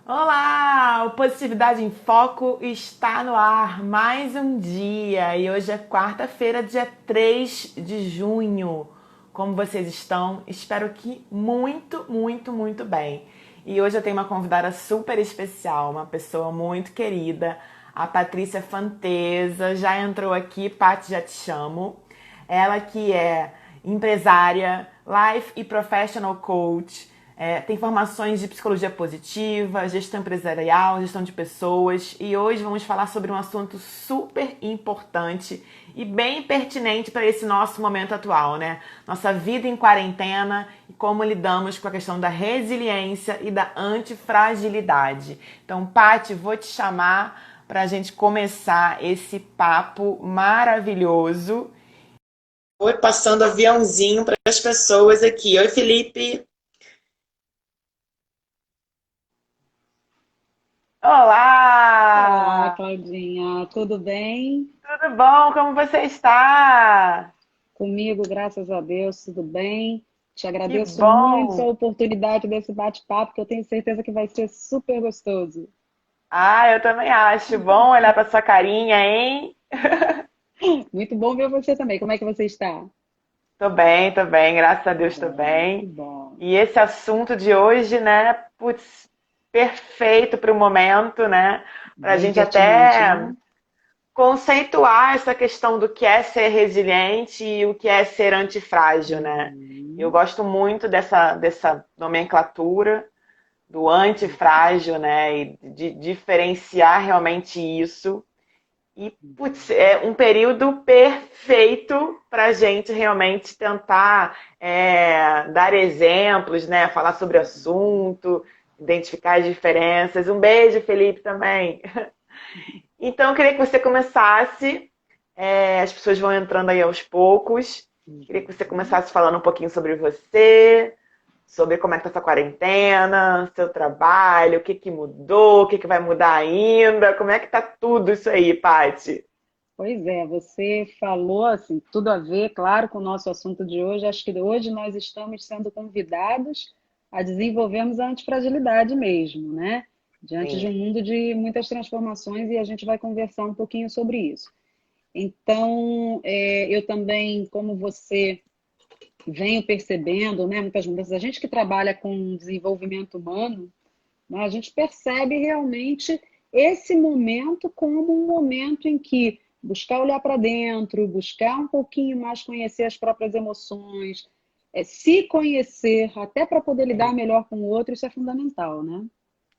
Olá! O Positividade em Foco está no ar mais um dia e hoje é quarta-feira, dia 3 de junho. Como vocês estão? Espero que muito bem. E hoje eu tenho uma convidada super especial, uma pessoa muito querida, a Patrícia Fanteza. Já entrou aqui, Paty, já te chamo. Ela que é empresária, life e professional coach, tem formações de psicologia positiva, gestão empresarial, gestão de pessoas, e hoje vamos falar sobre um assunto super importante e bem pertinente para esse nosso momento atual, né? Nossa vida em quarentena e como lidamos com a questão da resiliência e da antifragilidade. Então, Paty, vou te chamar para a gente começar esse papo maravilhoso. Oi, passando aviãozinho para as pessoas aqui. Oi, Felipe. Olá, Olá! Claudinha, tudo bem? Tudo bom? Como você está? Comigo, graças a Deus, tudo bem. Te Que agradeço muito a bom! oportunidade desse bate-papo, que eu tenho certeza que vai ser super gostoso. Ah, eu também acho. Bom olhar para sua carinha, hein? Muito bom ver você também. Como é que você está? Tô bem, graças a Deus tô Que bem. bom. E esse assunto de hoje, né? Putz, perfeito para o momento, né? Para a Bem gente pertinente, até né? conceituar essa questão do que é ser resiliente e o que é ser antifrágil, né? Eu Uhum, gosto muito dessa nomenclatura do antifrágil, né? E de diferenciar realmente isso. E, putz, uhum. é um período perfeito para a gente realmente tentar dar exemplos, né? Falar sobre o assunto, identificar as diferenças. Um beijo, Felipe, também. Então, eu queria que você começasse. As pessoas vão entrando aí aos poucos. Queria que você Uhum. começasse falando um pouquinho sobre você, sobre como é que tá sua quarentena, seu trabalho, o que que mudou, o que que vai mudar ainda, como é que tá tudo isso aí, Paty? Pois é, você falou assim, tudo a ver, claro, com o nosso assunto de hoje. Acho que hoje nós estamos sendo convidados a desenvolvermos a antifragilidade mesmo, né? Diante de Sim, um mundo de muitas transformações e a gente vai conversar um pouquinho sobre isso. Então, eu também, como você, venho percebendo, né, muitas mudanças. A gente que trabalha com desenvolvimento humano, né, a gente percebe realmente esse momento como um momento em que buscar olhar para dentro, buscar um pouquinho mais conhecer as próprias emoções, se conhecer até para poder lidar sim. melhor com o outro, isso é fundamental, né?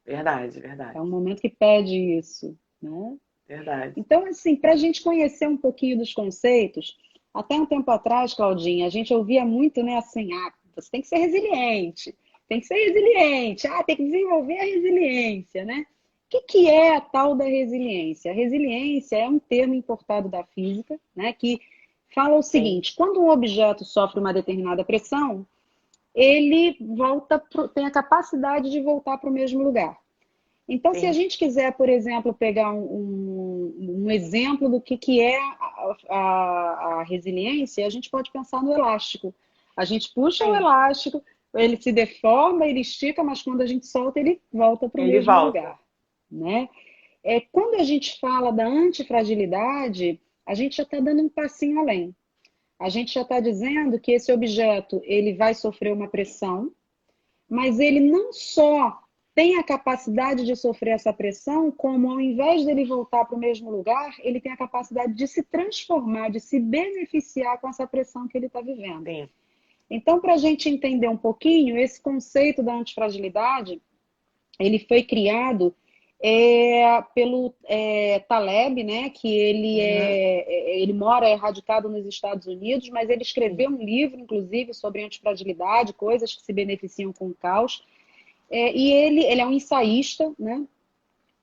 Verdade, É verdade, um momento que pede isso, né? verdade. Então, assim, para a gente conhecer um pouquinho dos conceitos, até um tempo atrás, Claudinha, a gente ouvia muito, né, assim, você tem que ser resiliente, tem que ser resiliente, tem que desenvolver a resiliência, né? O que que é a tal da resiliência? A resiliência é um termo importado da física, né, que fala o Sim, seguinte: quando um objeto sofre uma determinada pressão, ele tem a capacidade de voltar para o mesmo lugar. Então, se a sim, gente quiser, por exemplo, pegar um exemplo do que é a resiliência, a gente pode pensar no elástico. A gente puxa o sim. elástico, ele se deforma, ele estica, mas quando a gente solta, ele volta para o Ele mesmo volta. lugar, né? Quando a gente fala da antifragilidade, a gente já está dando um passinho além. A gente já está dizendo que esse objeto ele vai sofrer uma pressão, mas ele não só tem a capacidade de sofrer essa pressão, como ao invés dele voltar para o mesmo lugar, ele tem a capacidade de se transformar, de se beneficiar com essa pressão que ele está vivendo. Sim, Então, para a gente entender um pouquinho, esse conceito da antifragilidade, ele foi criado pelo Taleb, né, que uhum, ele mora radicado nos Estados Unidos, mas ele sim, escreveu um livro, inclusive, sobre antifragilidade, coisas que se beneficiam com o caos. E ele é um ensaísta, né?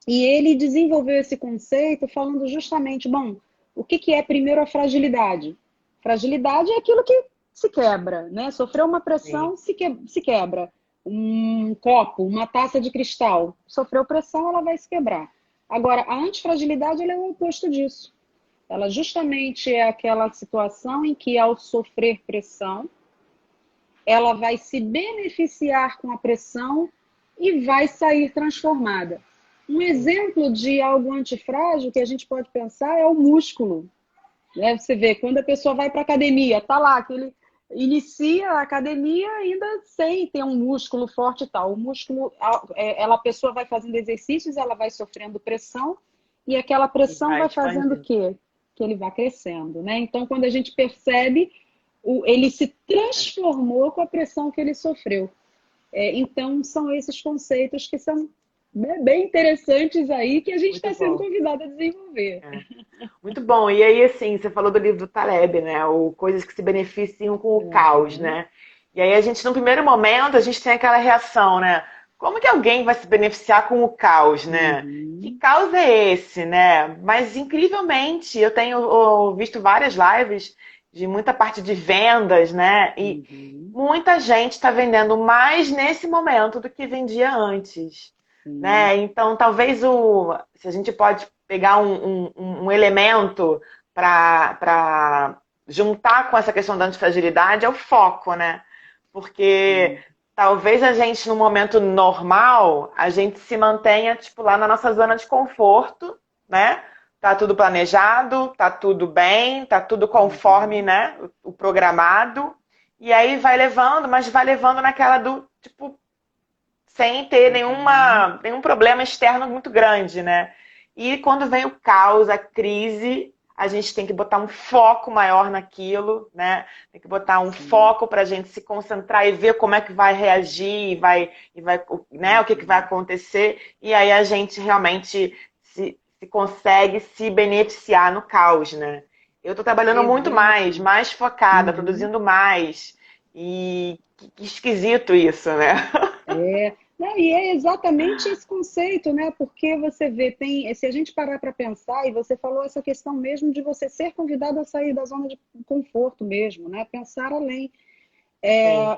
E ele desenvolveu esse conceito falando justamente, bom, o que, que é primeiro a fragilidade? Fragilidade é aquilo que se quebra, né? Sofreu uma sim. pressão, se quebra. Um copo, uma taça de cristal, sofreu pressão, ela vai se quebrar. Agora, a antifragilidade ela é o oposto disso. Ela justamente é aquela situação em que, ao sofrer pressão, ela vai se beneficiar com a pressão e vai sair transformada. Um exemplo de algo antifrágil que a gente pode pensar é o músculo. Né? Você vê, quando a pessoa vai para a academia, tá lá, que ele inicia a academia ainda sem ter um músculo forte e tal. O músculo, a pessoa vai fazendo exercícios, ela vai sofrendo pressão, e aquela E pressão vai vai fazendo o expandindo. quê? Que ele vai crescendo, né? Então, quando a gente percebe, ele se transformou com a pressão que ele sofreu. Então, são esses conceitos que são, né, bem interessantes aí, que a gente Muito está sendo bom. convidado a desenvolver. É. Muito bom. E aí, assim, você falou do livro do Taleb, né? O Coisas que se beneficiam com o caos, Uhum, né? E aí a gente, no primeiro momento, a gente tem aquela reação, né? Como que alguém vai se beneficiar com o caos, né? Que uhum, caos é esse, né? Mas incrivelmente, eu tenho visto várias lives de muita parte de vendas, né? E uhum, muita gente está vendendo mais nesse momento do que vendia antes, sim, né? Então, talvez se a gente pode pegar um elemento para juntar com essa questão da antifragilidade é o foco, né? Porque sim, talvez a gente, no momento normal, a gente se mantenha, tipo, lá na nossa zona de conforto, né? Tá tudo planejado, tá tudo bem, tá tudo conforme, uhum, né, o programado. E aí vai levando, mas vai levando naquela do, tipo, sem ter uhum, nenhum problema externo muito grande, né? E quando vem o caos, a crise, a gente tem que botar um foco maior naquilo, né? Tem que botar um sim, foco para a gente se concentrar e ver como é que vai reagir né? O que que vai uhum. acontecer. E aí a gente realmente se consegue se beneficiar no caos, né? Eu estou trabalhando muito mais, Exatamente. mais focada, Uhum. produzindo mais. E que esquisito isso, né? Não, e é exatamente esse conceito, né? Porque você vê, se a gente parar para pensar, e você falou essa questão mesmo de você ser convidado a sair da zona de conforto mesmo, né? Pensar além. Sim,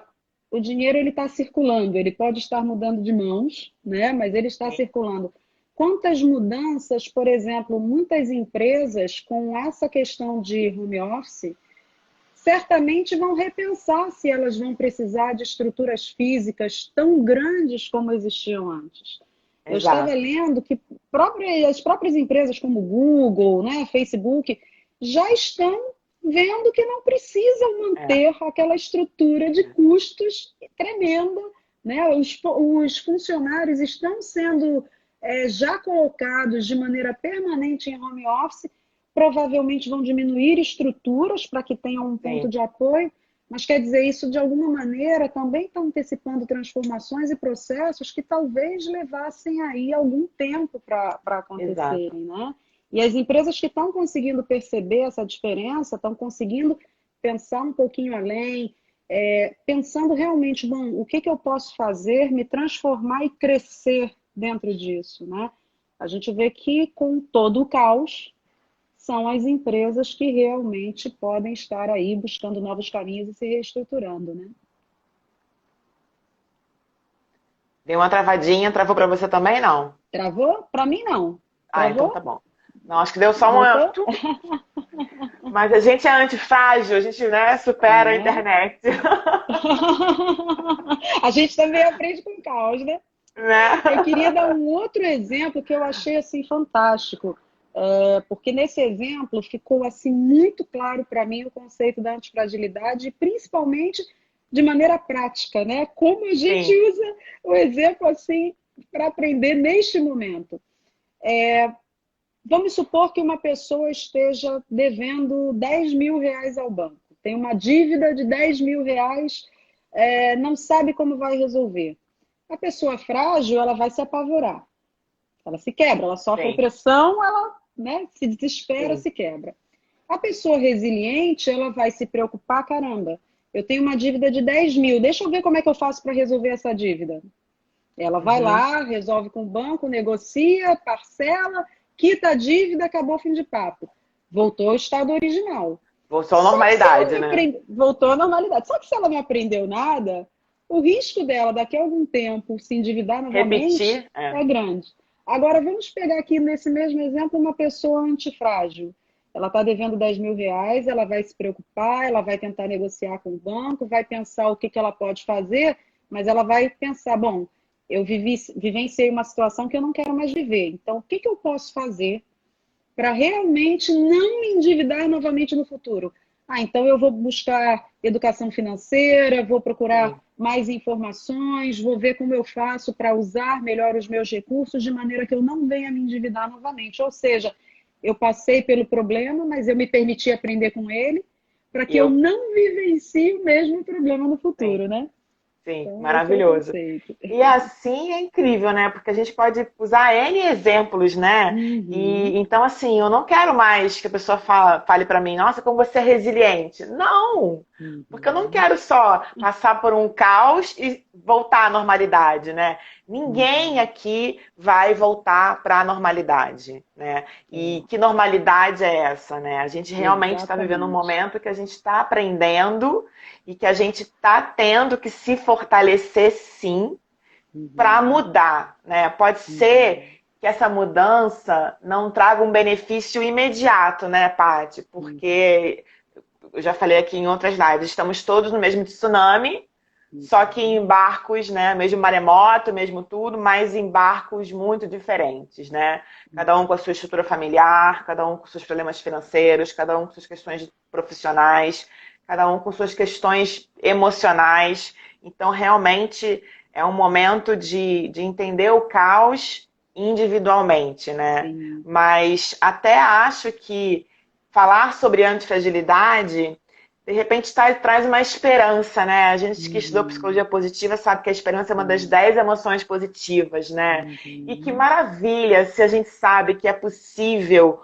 O dinheiro ele está circulando, ele pode estar mudando de mãos, né? Mas ele está sim. circulando. Quantas mudanças, por exemplo, muitas empresas com essa questão de home office certamente vão repensar se elas vão precisar de estruturas físicas tão grandes como existiam antes. Eu estava Exato. lendo que as próprias empresas como Google, né, Facebook, já estão vendo que não precisam É, manter aquela estrutura de custos tremenda. Né? Os funcionários estão sendo já colocados de maneira permanente em home office, provavelmente vão diminuir estruturas para que tenham um ponto sim, de apoio, mas quer dizer, isso de alguma maneira também está antecipando transformações e processos que talvez levassem aí algum tempo para exato. acontecerem, né? E as empresas que estão conseguindo perceber essa diferença, estão conseguindo pensar um pouquinho além, pensando realmente, bom, o que eu posso fazer, me transformar e crescer dentro disso, né? A gente vê que com todo o caos, são as empresas que realmente podem estar aí buscando novos caminhos e se reestruturando, né? Deu uma travadinha, travou pra você também, não? Travou? Para mim, não. Ah, então tá Travou? bom. Não, acho que deu só uma. Voltou? Mas a gente é antifrágil, a gente, né, supera a É. internet, A gente também aprende com caos, né? né? Eu queria dar um outro exemplo que eu achei assim fantástico, porque nesse exemplo ficou assim muito claro para mim o conceito da antifragilidade, principalmente de maneira prática, né? Como a gente Sim. usa o exemplo assim para aprender neste momento. Vamos supor que uma pessoa esteja devendo R$ 10.000 ao banco, tem uma dívida de R$ 10.000, não sabe como vai resolver. A pessoa frágil, ela vai se apavorar. Ela se quebra, ela sofre Sim, pressão, ela, né, se desespera, sim. se quebra. A pessoa resiliente, ela vai se preocupar, caramba, eu tenho uma dívida de 10.000, deixa eu ver como é que eu faço para resolver essa dívida. Ela vai Uhum. lá, resolve com o banco, negocia, parcela, quita a dívida, acabou o fim de papo. Voltou ao estado original. Voltou à Só que se ela normalidade, não né? aprendeu, voltou à normalidade. Só que se ela não aprendeu nada, o risco dela daqui a algum tempo se endividar novamente Repetir, é. é grande. Agora vamos pegar aqui nesse mesmo exemplo uma pessoa antifrágil. Ela está devendo R$ 10.000, ela vai se preocupar, ela vai tentar negociar com o banco, vai pensar o que ela pode fazer, mas ela vai pensar, bom, eu vivenciei uma situação que eu não quero mais viver. Então, o que que eu posso fazer para realmente não me endividar novamente no futuro? Ah, então eu vou buscar educação financeira, vou procurar Sim. mais informações, vou ver como eu faço para usar melhor os meus recursos de maneira que eu não venha me endividar novamente. Ou seja, eu passei pelo problema, mas eu me permiti aprender com ele para E que eu eu, não vivencie o mesmo problema no sim, futuro, né? sim, Então, esse é o maravilhoso. conceito. E assim é incrível, né? Porque a gente pode usar N exemplos, né? E Uhum, então, assim, eu não quero mais que a pessoa fale para mim, nossa, como você é resiliente. Não! Porque eu não uhum, quero só passar por um caos e voltar à normalidade, né? Ninguém uhum. aqui vai voltar para a normalidade, né? É, E que normalidade é essa, né? A gente realmente está vivendo um exatamente. momento que a gente está aprendendo e que a gente está tendo que se fortalecer, sim, para Uhum, mudar, né? Pode ser uhum, que essa mudança não traga um benefício imediato, né, Paty? uhum, Porque eu já falei aqui em outras lives, estamos todos no mesmo tsunami, só que uhum, em barcos, né, mesmo maremoto, mesmo tudo, mas em barcos muito diferentes, né? Cada um com a sua estrutura familiar, cada um com seus problemas financeiros, cada um com suas questões profissionais, cada um com suas questões emocionais. Então, realmente é um momento de entender o caos individualmente, né? sim. Mas até acho que falar sobre antifragilidade de repente traz uma esperança, né? A gente que estudou Uhum, psicologia positiva sabe que a esperança é uma das sim. 10 emoções positivas, né? E que Uhum, maravilha se a gente sabe que é possível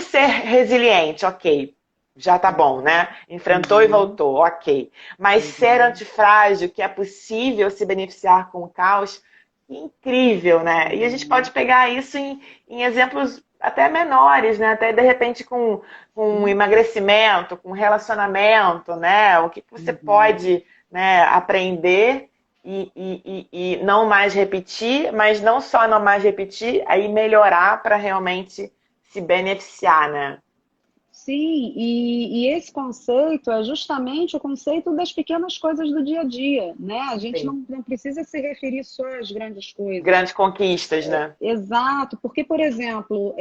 ser resiliente, ok. Já tá bom, uhum, né? Enfrentou e uhum, voltou, ok. Mas ser uhum, antifrágil, que é possível se beneficiar com o caos, incrível, né? E a gente uhum, pode pegar isso em exemplos até menores, né? Até de repente com sim. emagrecimento, com relacionamento, né? O que você Uhum. pode, né, aprender e não mais repetir, mas não só não mais repetir, aí melhorar para realmente se beneficiar, né? Sim, e esse conceito é justamente o conceito das pequenas coisas do dia a dia, né? A gente Sim. não precisa se referir só às grandes coisas. Grandes conquistas, né? Exato, porque, por exemplo,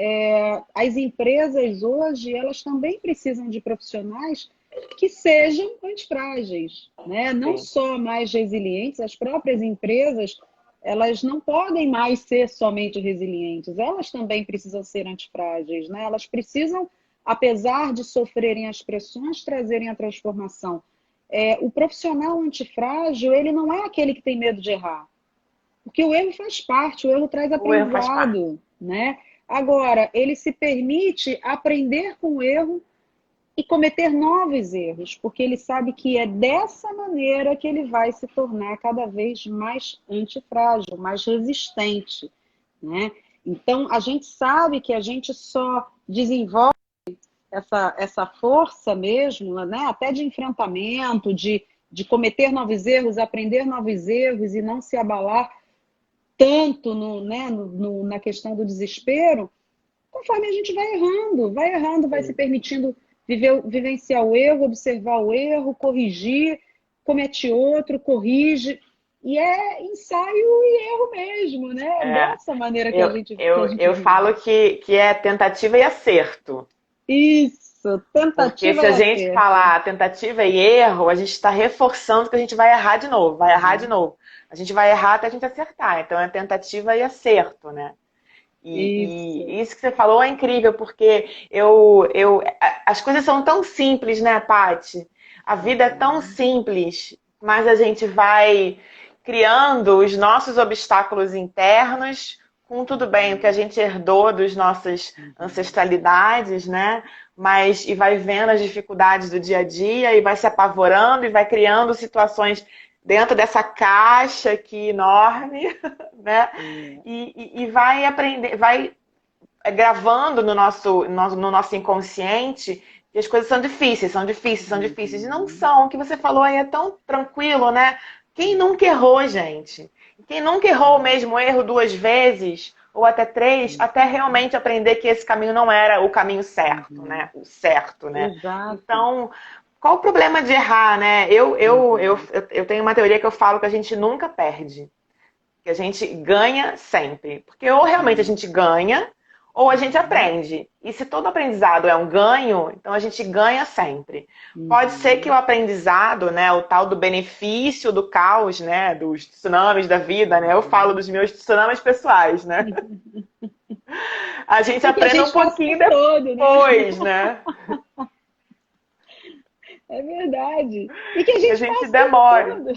as empresas hoje, elas também precisam de profissionais que sejam antifrágeis, né? Não Sim. só mais resilientes, as próprias empresas, elas não podem mais ser somente resilientes, elas também precisam ser antifrágeis, né? Elas precisam, apesar de sofrerem as pressões, trazerem a transformação. O profissional antifrágil, ele não é aquele que tem medo de errar. Porque o erro faz parte, o erro traz O erro faz parte. aprendizado, né? Agora, ele se permite aprender com o erro e cometer novos erros, porque ele sabe que é dessa maneira que ele vai se tornar cada vez mais antifrágil, mais resistente, né? Então, a gente sabe que a gente só desenvolve essa força mesmo, né? Até de enfrentamento, de cometer novos erros, aprender novos erros e não se abalar tanto né, na questão do desespero, conforme a gente vai errando, vai se Sim. permitindo vivenciar o erro, observar o erro, corrigir, comete outro, corrige. E é ensaio e erro mesmo, né? É É, dessa maneira eu, que a eu, gente eu falo vive. que é tentativa e acerto. Isso, Porque tentativa se e a gente acerto. falar tentativa e erro, a gente está reforçando que a gente vai errar de novo, vai errar de Uhum. novo. A gente vai errar até a gente acertar. Então é tentativa e acerto, né? E Isso. isso que você falou é incrível, porque as coisas são tão simples, né, Paty? A vida é tão Uhum. simples, mas a gente vai criando os nossos obstáculos internos com tudo bem, o que a Uhum. gente herdou dos nossas Uhum. ancestralidades, né? Mas e vai vendo as dificuldades do dia a dia e vai se apavorando e vai criando situações dentro dessa caixa aqui enorme, né? É. E vai aprender, vai gravando no nosso inconsciente que as coisas são difíceis, são difíceis, são difíceis. E não Uhum. são. O que você falou aí é tão tranquilo, né? Quem nunca Uhum. errou, gente? Quem nunca errou o mesmo erro duas vezes, ou até três, até Uhum. realmente aprender que esse caminho não era o caminho certo, Uhum. né? O certo, né? Exato. Então, qual o problema de errar, né? Eu Uhum. tenho uma teoria que eu falo que a gente nunca perde. Que a gente ganha sempre. Porque ou realmente a gente ganha, ou a gente aprende. E se todo aprendizado é um ganho, então a gente ganha sempre. Pode ser que o aprendizado, né, o tal do benefício do caos, né, dos tsunamis da vida, né, eu falo dos meus tsunamis pessoais, né, a gente E que a aprende um gente passa pouquinho por todo, né? depois, né, É verdade. E que a que a gente gente passa o tempo demore. todo.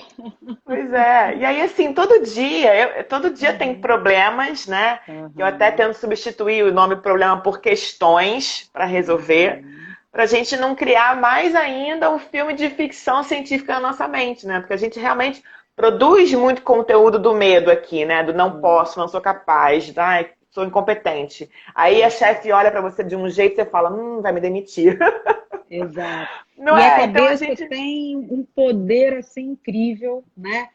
Pois é. E aí, assim, todo dia tem problemas, né? Que eu até Aham. tento substituir o nome problema por questões para resolver, Uhum. para a gente não criar mais ainda um filme de ficção científica na nossa mente, né? Porque a gente realmente produz muito conteúdo do medo aqui, né? Do não posso, não sou capaz, ai, sou incompetente. Aí a chefe olha para você de um jeito e você fala, vai me demitir. Exato. Não E a é? Então a cabeça gente. tem um poder assim incrível, né?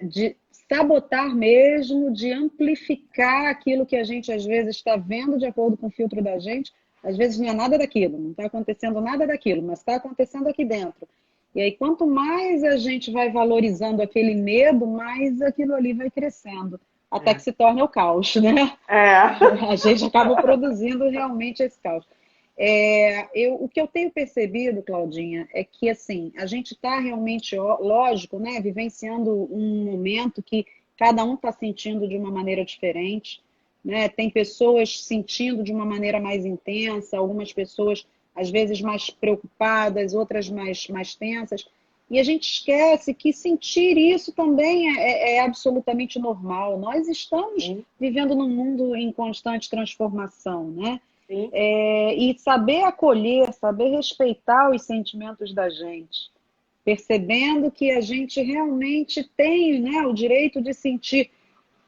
De sabotar mesmo, de amplificar aquilo que a gente às vezes está vendo de acordo com o filtro da gente. Às vezes não é nada daquilo, não está acontecendo nada daquilo, mas está acontecendo aqui dentro. E aí, quanto mais a gente vai valorizando aquele medo, mais aquilo ali vai crescendo, até que se torne o caos, né? É. A gente acaba produzindo realmente esse caos. O que eu tenho percebido, Claudinha, é que assim, a gente está realmente, lógico, né, vivenciando um momento que cada um está sentindo de uma maneira diferente, né? Tem pessoas sentindo de uma maneira mais intensa, algumas pessoas às vezes mais preocupadas, outras mais tensas. E a gente esquece que sentir isso também é absolutamente normal. Nós estamos Sim, vivendo num mundo em constante transformação, né? sim. E saber acolher, saber respeitar os sentimentos da gente, percebendo que a gente realmente tem, né, o direito de sentir,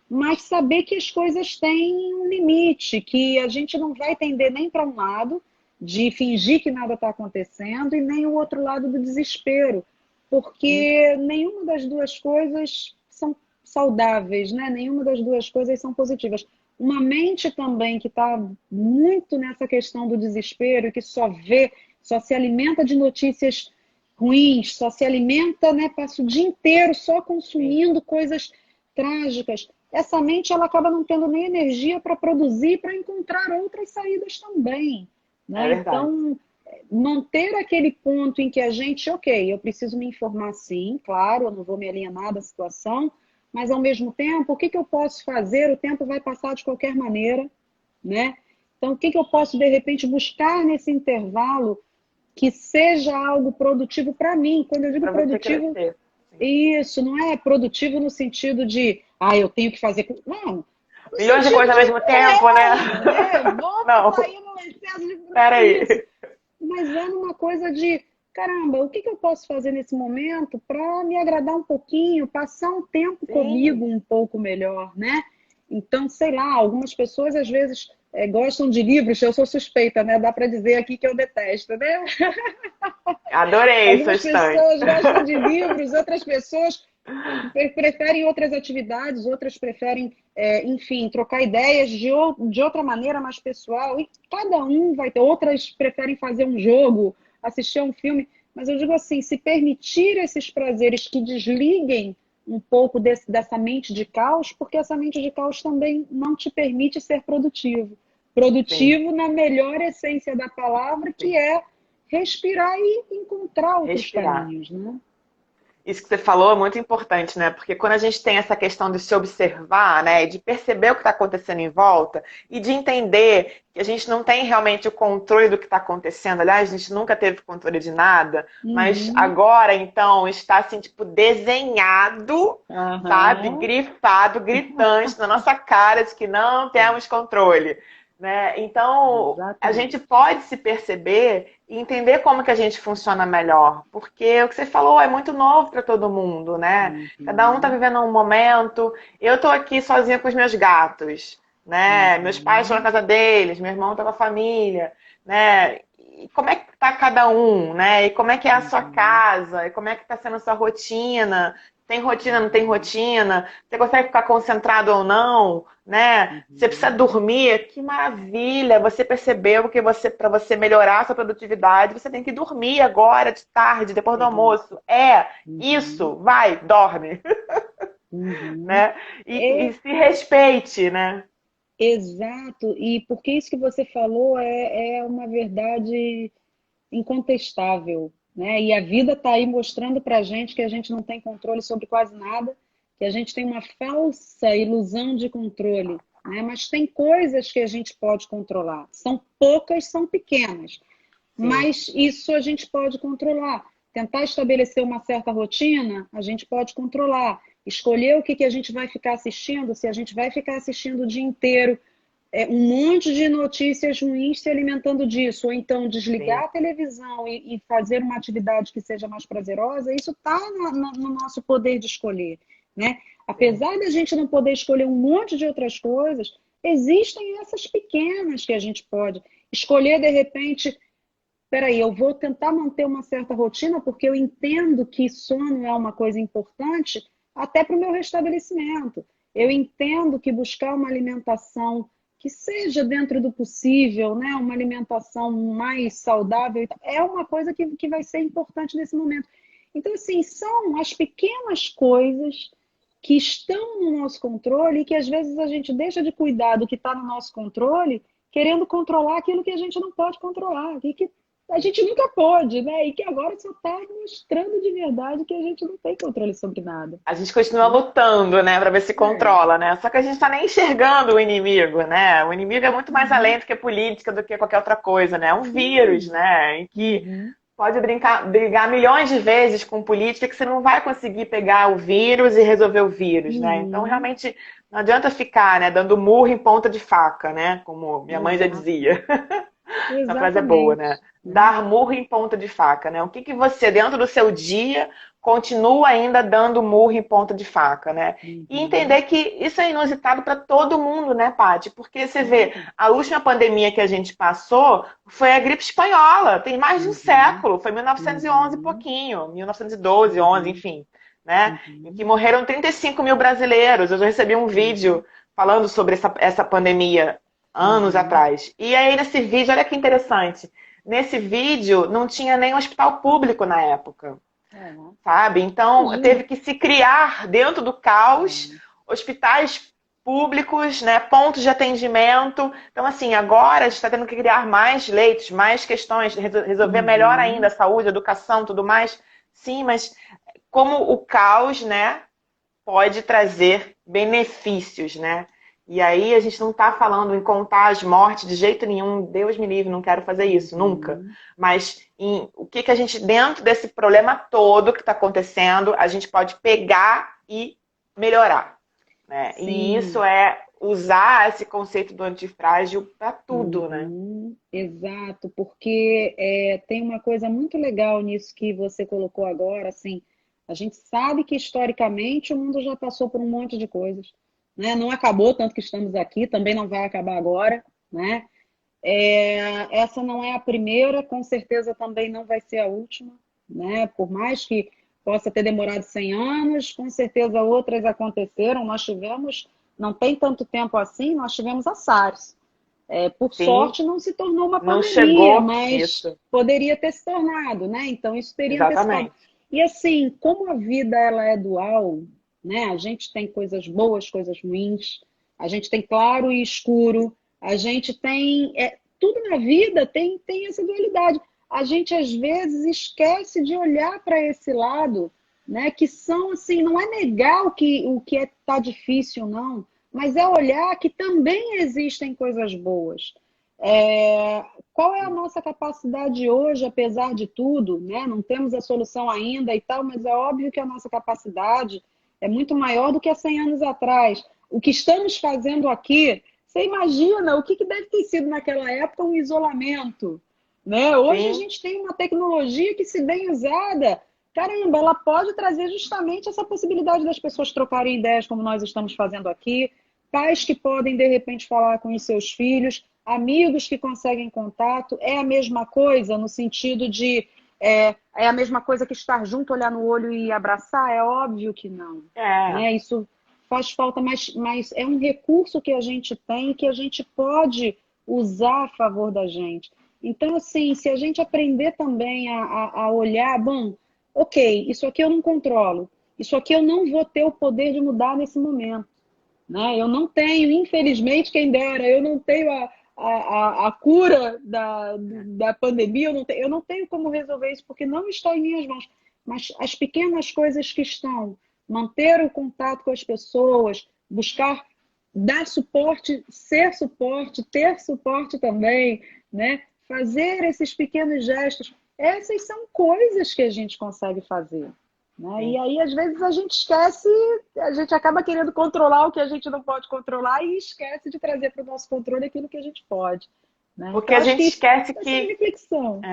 mas saber que as coisas têm um limite, que a gente não vai tender nem para um lado, de fingir que nada está acontecendo, e nem o outro lado do desespero, Sim. porque nenhuma das duas coisas são saudáveis, né? Nenhuma das duas coisas são positivas. Uma mente também que está muito nessa questão do desespero, que só vê, só se alimenta de notícias ruins, só se alimenta, né? Passa o dia inteiro só Sim, consumindo coisas trágicas. Essa mente ela acaba não tendo nem energia para produzir, para encontrar outras saídas também, é né? verdade. Então, manter aquele ponto em que a gente, ok, eu preciso me informar sim, claro, eu não vou me alienar da situação, mas ao mesmo tempo, o que eu posso fazer? O tempo vai passar de qualquer maneira, né? Então, o que eu posso, de repente, buscar nesse intervalo que seja algo produtivo para mim? Quando eu digo Para você produtivo, crescer. Sim. isso não é produtivo no sentido de, eu tenho que fazer. Não, no Milhões de sentido coisas ao de, mesmo tempo, né? né? Vamos Não, sair no excesso de isso. peraí. Mas é numa coisa de, caramba, o que eu posso fazer nesse momento para me agradar um pouquinho, passar um tempo Sim, comigo um pouco melhor, né? Então, sei lá, algumas pessoas às vezes gostam de livros, eu sou suspeita, né? Dá para dizer aqui que eu detesto, né? adorei sua Algumas instante. pessoas gostam de livros, outras pessoas preferem outras atividades, outras preferem, enfim, trocar ideias de outra maneira mais pessoal. E cada um vai ter. Outras preferem fazer um jogo, assistir a um filme. Mas eu digo assim, se permitir esses prazeres que desliguem um pouco dessa mente de caos, porque essa mente de caos também não te permite ser produtivo. Sim, Produtivo na melhor essência da palavra, que sim. é respirar e encontrar outros Respirar. caminhos, né? Isso que você falou é muito importante, né? Porque quando a gente tem essa questão de se observar, né, de perceber o que está acontecendo em volta e de entender que a gente não tem realmente o controle do que está acontecendo. Aliás, a gente nunca teve controle de nada, mas Uhum. agora, então, está assim, tipo, desenhado, sabe? Aham. Grifado, gritante na nossa cara de que não temos controle, né? Então, a gente Exatamente. pode se perceber e entender como que a gente funciona melhor, porque o que você falou é muito novo para todo mundo, né? Cada um tá Uhum. vivendo um momento. Eu tô aqui sozinha com os meus gatos, né? Meus pais estão na Uhum. casa deles, meu irmão tá com a família, né? E como é que tá cada um, né? E como é que é a sua Uhum. casa? E como é que tá sendo a sua rotina? Tem rotina, não tem Uhum. rotina? Você consegue ficar concentrado ou não, né? Você precisa Uhum. dormir, que maravilha! Você percebeu que para você melhorar a sua produtividade, você tem que dormir agora, de tarde, depois do Uhum. almoço. É Uhum. isso, vai, dorme. Uhum. né? E É se respeite, né? exato, e porque isso que você falou é uma verdade incontestável, né? E a vida está aí mostrando para a gente que a gente não tem controle sobre quase nada, que a gente tem uma falsa ilusão de controle, né? Mas tem coisas que a gente pode controlar. São poucas, são pequenas, Sim, mas isso a gente pode controlar. Tentar estabelecer uma certa rotina, a gente pode controlar. Escolher o que que a gente vai ficar assistindo, se a gente vai ficar assistindo o dia inteiro um monte de notícias ruins se alimentando disso, ou então desligar sim, a televisão e fazer uma atividade que seja mais prazerosa, isso está no nosso poder de escolher, né? sim. Apesar da gente não poder escolher um monte de outras coisas, existem essas pequenas que a gente pode escolher de repente. Peraí, eu vou tentar manter uma certa rotina porque eu entendo que sono é uma coisa importante até para o meu restabelecimento. Eu entendo que buscar uma alimentação que seja dentro do possível, né, uma alimentação mais saudável, é uma coisa que vai ser importante nesse momento. Então, assim, são as pequenas coisas que estão no nosso controle e que às vezes a gente deixa de cuidar do que está no nosso controle, querendo controlar aquilo que a gente não pode controlar, e que a gente nunca pôde, né? E que agora só está mostrando de verdade que a gente não tem controle sobre nada, A gente continua né? lutando, né, para ver se É. controla, né? Só que a gente está nem enxergando o inimigo, né? O inimigo é muito mais Uhum, além do que política, do que qualquer outra coisa, né? É um vírus, sim. né? Em que Uhum, pode brigar milhões de vezes com política que você não vai conseguir pegar o vírus e resolver o vírus, né? Então, uhum, realmente, não adianta ficar, né, dando murro em ponta de faca, né? Como minha mãe já exato. dizia. Essa frase é boa, né? Exatamente, né? Dar murro em ponta de faca, né? O que que você, dentro do seu dia, continua ainda dando murro em ponta de faca, né? E Uhum, entender que isso é inusitado para todo mundo, né, Paty? Porque você vê, claro. a última pandemia que a gente passou foi a gripe espanhola, tem mais de um Uhum, século, foi 1911 e uhum, pouquinho, 1912, 11, uhum, enfim, né? Em que uhum, morreram 35 mil brasileiros. Eu já recebi um uhum, vídeo falando sobre essa pandemia anos uhum. atrás. E aí, nesse vídeo, olha que interessante. Nesse vídeo, não tinha nem hospital público na época, É, sabe? Então, imagina. teve que se criar, dentro do caos, É. hospitais públicos, né, pontos de atendimento. Então, assim, agora a gente está tendo que criar mais leitos, mais questões, resolver melhor ainda a Uhum, saúde, a educação, tudo mais. Sim, mas como o caos, né, pode trazer benefícios, né? E aí a gente não está falando em contar as mortes de jeito nenhum, Deus me livre, não quero fazer isso, nunca. uhum, Mas em o que, que a gente, dentro desse problema todo que está acontecendo, a gente pode pegar e melhorar, né? E isso sim. é usar esse conceito do antifrágil para tudo, né? Uhum, exato, porque tem uma coisa muito legal nisso que você colocou agora, assim, a gente sabe que historicamente o mundo já passou por um monte de coisas, né? Não acabou tanto que estamos aqui, também não vai acabar agora, né? Essa não é a primeira, com certeza também não vai ser a última, né? Por mais que possa ter demorado 100 anos, com certeza outras aconteceram. Nós tivemos, não tem tanto tempo assim, nós tivemos a SARS. Por Sim, sorte, não se tornou uma não pandemia, chegou mas isso. poderia ter se tornado, né? Então, isso teria antecipado. Exatamente. E assim, como a vida ela é dual, né? A gente tem coisas boas, coisas ruins, a gente tem claro e escuro, a gente tem. Tudo na vida tem essa dualidade. A gente, às vezes, esquece de olhar para esse lado, né? Que são, assim, não é negar o que tá difícil, não, mas é olhar que também existem coisas boas. É, qual é a nossa capacidade hoje, apesar de tudo, né? Não temos a solução ainda e tal, mas é óbvio que a nossa capacidade é muito maior do que há 100 anos atrás. O que estamos fazendo aqui, você imagina o que deve ter sido naquela época um isolamento, né? Hoje a Sim, gente tem uma tecnologia que, se bem usada, caramba, ela pode trazer justamente essa possibilidade das pessoas trocarem ideias, como nós estamos fazendo aqui, pais que podem, de repente, falar com os seus filhos, amigos que conseguem contato. É a mesma coisa no sentido de. É a mesma coisa que estar junto, olhar no olho e abraçar? É óbvio que não. é. Né? Isso faz falta, mas é um recurso que a gente tem e que a gente pode usar a favor da gente. Então, assim, se a gente aprender também a olhar, bom, ok, isso aqui eu não controlo. isso aqui eu não vou ter o poder de mudar nesse momento, né? Eu não tenho, infelizmente, quem dera, eu não tenho a cura da pandemia, eu não tenho como resolver isso, porque não está em minhas mãos. Mas as pequenas coisas que estão, manter o contato com as pessoas, buscar dar suporte, ser suporte, ter suporte também, né? Fazer esses pequenos gestos, essas são coisas que a gente consegue fazer. Né? E aí, às vezes, a gente esquece, a gente acaba querendo controlar o que a gente não pode controlar e esquece de trazer para o nosso controle aquilo que a gente pode. Né? Porque Então, a acho gente que esquece essa é uma que reflexão.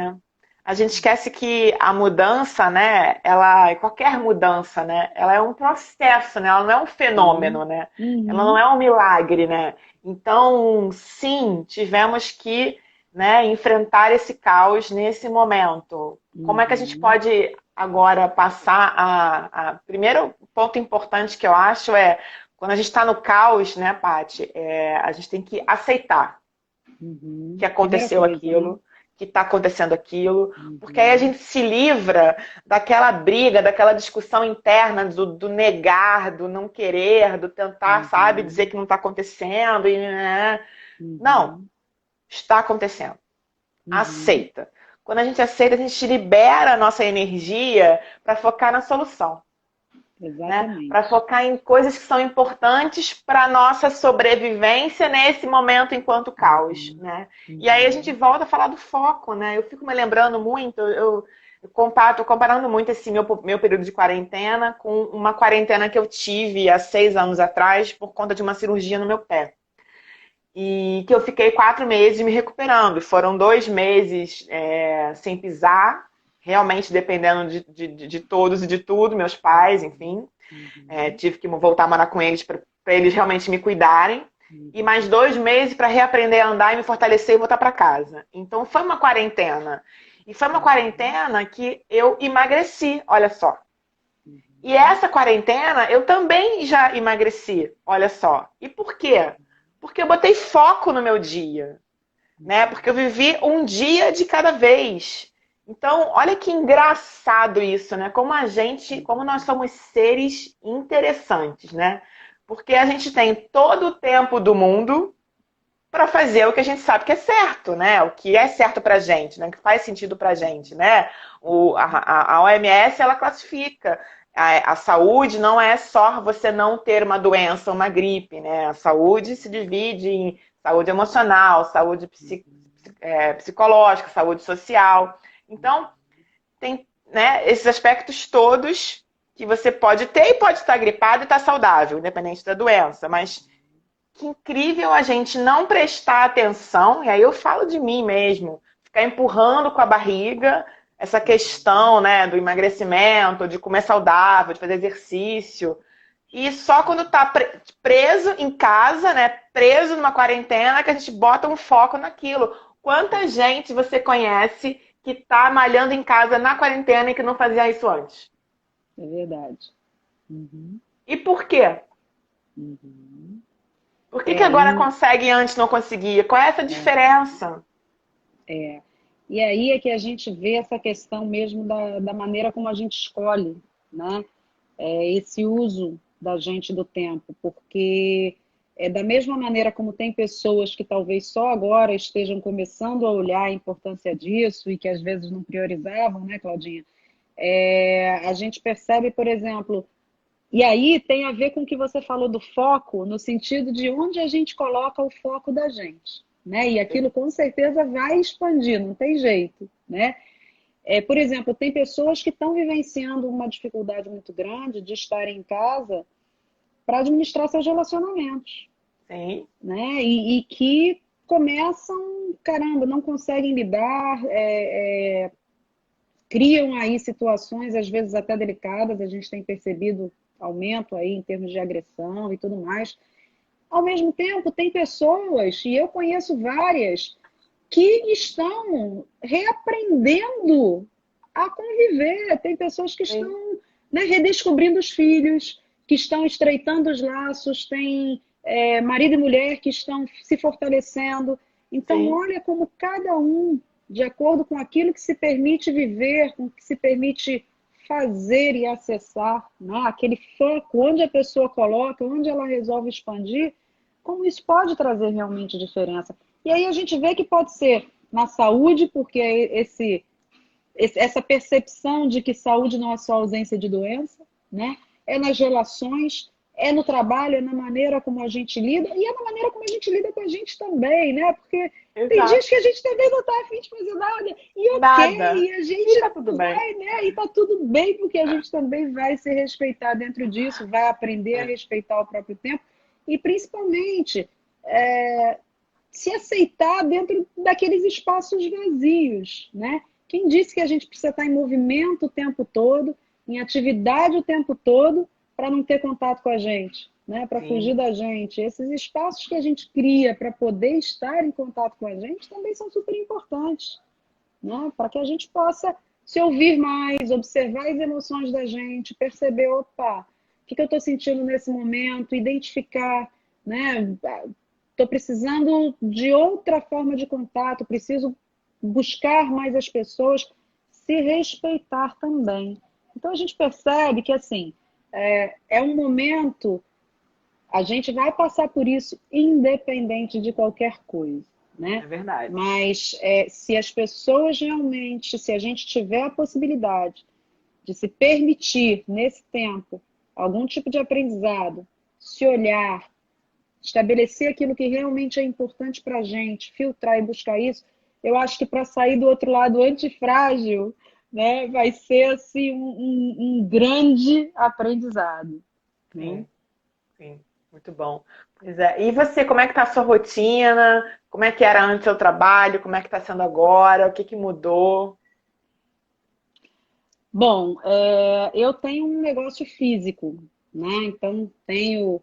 a gente esquece que a mudança, né, ela, qualquer mudança, né, ela é um processo, né, ela não é um fenômeno, né, ela não Uhum, é um milagre, né. Então, sim, tivemos que, né, enfrentar esse caos nesse momento. Como é que a gente uhum, pode agora passar primeiro ponto importante que eu acho é quando a gente está no caos, né, Paty, a gente tem que aceitar que uhum. Primeira aconteceu coisa, né? aquilo, que está acontecendo aquilo, porque aí a Uhum, gente se livra daquela briga, daquela discussão interna do negar, do não querer, do tentar, sabe, dizer uhum, que não está acontecendo. Né? Não, uhum, está acontecendo. uhum. Aceita. Quando a gente aceita, a gente libera a nossa energia para focar na solução, né? Para Exatamente. focar em coisas que são importantes para a nossa sobrevivência nesse momento enquanto caos, Uhum, né? E aí a gente uhum, volta a falar do foco, né? Eu fico me lembrando muito, tô comparando muito esse meu período de quarentena com uma quarentena que eu tive há 6 anos atrás por conta de uma cirurgia no meu pé. E que eu fiquei 4 meses me recuperando. Foram 2 meses sem pisar, realmente dependendo de todos e de tudo, meus pais, enfim. uhum, Tive que voltar a morar com eles para eles realmente me cuidarem. E mais uhum, 2 meses para reaprender a andar e me fortalecer e voltar para casa. Então foi uma quarentena. E foi uma uhum, quarentena que eu emagreci, olha só. E uhum, essa quarentena eu também já emagreci, olha só. E por quê? Porque eu botei foco no meu dia, né? Porque eu uhum. vivi um dia de cada vez. Então, olha que engraçado isso, né? Como a gente, como nós Uhum. somos seres interessantes, né? Porque a gente tem todo o tempo do mundo para fazer o que a gente sabe que é certo, né? O que é certo pra gente, né? O que faz sentido pra gente, né? A OMS, ela classifica a saúde não é só você não ter uma doença, uma gripe, né? A saúde se divide em saúde emocional, saúde psicológica, saúde social. Então, tem, né, esses aspectos todos que você pode ter e pode estar gripado e estar saudável, independente da doença. Mas que incrível a gente não prestar atenção, e aí eu falo de mim mesmo, ficar empurrando com a barriga essa Uhum. questão, né, do emagrecimento, de comer saudável, de fazer exercício. E só quando tá preso em casa, né, preso numa quarentena, que a gente bota um foco naquilo. Quanta gente você conhece que tá malhando em casa na quarentena e que não fazia isso antes? É verdade. Uhum, E por quê? uhum. Por que É, agora e, consegue e antes não conseguia? Qual é essa diferença? e aí é que a gente vê essa questão mesmo da maneira como a gente escolhe, né? Esse uso da gente do tempo, porque da mesma maneira como tem pessoas que talvez só agora estejam começando a olhar a importância disso e que às vezes não priorizavam, né, Claudinha? A gente percebe, por exemplo, e aí tem a ver com o que você falou do foco, no sentido de onde a gente coloca o foco da gente, né? E aquilo com certeza vai expandir, não tem jeito, né? Por exemplo, tem pessoas que estão vivenciando uma dificuldade muito grande de estar em casa para administrar seus relacionamentos, Sim, né? E que começam, caramba, não conseguem lidar, criam aí situações às vezes até delicadas, a gente tem percebido aumento aí em termos de agressão e tudo mais. Ao mesmo tempo, tem pessoas, e eu conheço várias, que estão reaprendendo a conviver. Tem pessoas que sim, estão, né, redescobrindo os filhos, que estão estreitando os laços, tem marido e mulher que estão se fortalecendo. Então, sim. olha como cada um, de acordo com aquilo que se permite viver, com o que se permite fazer e acessar, né? Aquele foco, onde a pessoa coloca, onde ela resolve expandir, como isso pode trazer realmente diferença. E aí a gente vê que pode ser na saúde, porque essa percepção de que saúde não é só ausência de doença, né? É nas relações, é no trabalho, é na maneira como a gente lida e é na maneira como a gente lida com a gente também, né? Porque tem Exato. dias que a gente também não está afim de fazer nada e ok, Nada. e a E gente tá tudo bem. vai, né? E tá tudo bem porque a gente também vai se respeitar dentro disso, vai aprender a É. respeitar o próprio tempo e principalmente se aceitar dentro daqueles espaços vazios, né? Quem disse que a gente precisa estar em movimento o tempo todo, em atividade o tempo todo, para não ter contato com a gente, né? Para fugir Sim, da gente? Esses espaços que a gente cria para poder estar em contato com a gente também são super importantes, né? Para que a gente possa se ouvir mais, observar as emoções da gente, perceber, opa, o que eu estou sentindo nesse momento, identificar, né? Estou precisando de outra forma de contato, preciso buscar mais as pessoas, se respeitar também. Então a gente percebe que assim é um momento, a gente vai passar por isso independente de qualquer coisa, né? é verdade. Mas se as pessoas realmente, se a gente tiver a possibilidade de se permitir nesse tempo algum tipo de aprendizado, se olhar, estabelecer aquilo que realmente é importante para a gente, filtrar e buscar isso, eu acho que para sair do outro lado antifrágil, né, vai ser assim um grande aprendizado. Né? Sim, sim. Muito bom. Pois é. E você, como é que tá a sua rotina? Como é que era antes o trabalho? Como é que tá sendo agora? O que que mudou? Bom, eu tenho um negócio físico, né? Então tenho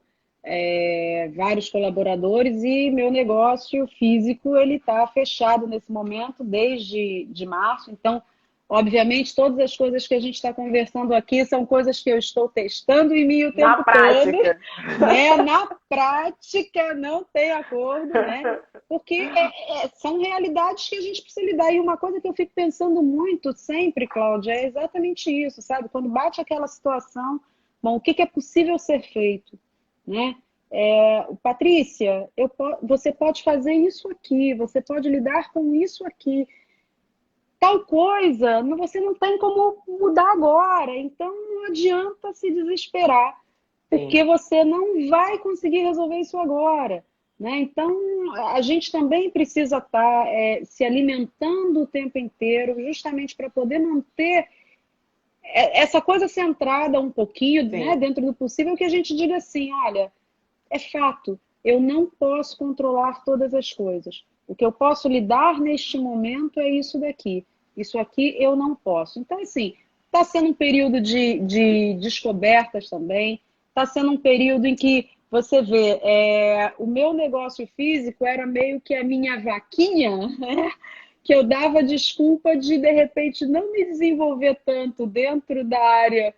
vários colaboradores e meu negócio físico ele está fechado nesse momento desde de março. Então, obviamente, todas as coisas que a gente está conversando aqui são coisas que eu estou testando em mim o Na tempo todo, prática. né? Na prática não tem acordo, né? Porque são realidades que a gente precisa lidar. E uma coisa que eu fico pensando muito sempre, Cláudia, é exatamente isso, sabe? Quando bate aquela situação, bom, o que é possível ser feito, né? Patrícia, você pode fazer isso aqui, você pode lidar com isso aqui. Tal coisa, você não tem como mudar agora, então não adianta se desesperar porque Sim, você não vai conseguir resolver isso agora. Né? Então, a gente também precisa estar se alimentando o tempo inteiro, justamente para poder manter essa coisa centrada um pouquinho, né, sim, dentro do possível, que a gente diga assim: olha, é fato, eu não posso controlar todas as coisas. O que eu posso lidar neste momento é isso daqui. Isso aqui eu não posso. Então, assim, está sendo um período de descobertas também. Está sendo um período em que você vê, o meu negócio físico era meio que a minha vaquinha, né? Que eu dava desculpa de repente, não me desenvolver tanto dentro da área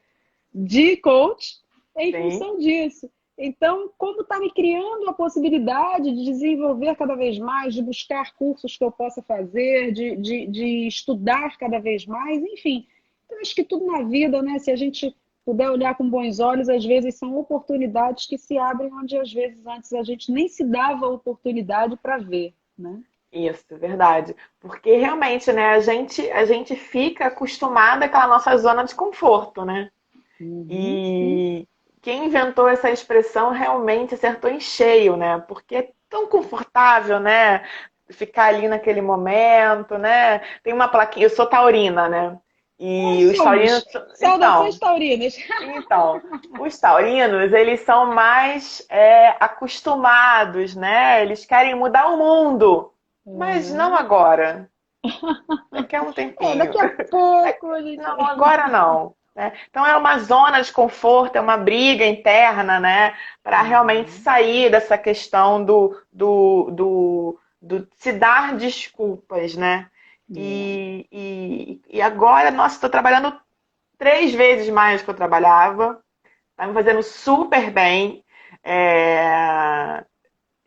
de coach em sim. função disso. Então, como está me criando a possibilidade de desenvolver cada vez mais, de buscar cursos que eu possa fazer, de estudar cada vez mais, enfim. Então, acho que tudo na vida, né? Se a gente puder olhar com bons olhos, às vezes são oportunidades que se abrem onde às vezes antes a gente nem se dava oportunidade para ver, né? Isso, verdade. Porque realmente, né, a gente fica acostumada àquela nossa zona de conforto, né? Uhum, sim. E quem inventou essa expressão realmente acertou em cheio, né? Porque é tão confortável, né? Ficar ali naquele momento, né? Tem uma plaquinha, eu sou taurina, né? Nós E os taurinos, somos. Saudações então, taurinas. então, os taurinos, eles são mais acostumados, né? Eles querem mudar o mundo, mas não Uhum. agora. Daqui a um tempinho. Daqui a pouco a gente. Não, agora não. Né? Então é uma zona de conforto, é uma briga interna, né? Para realmente Uhum. sair dessa questão do se dar desculpas, né? É. E agora, nossa, estou trabalhando 3 vezes mais do que eu trabalhava, tá me fazendo super bem. É,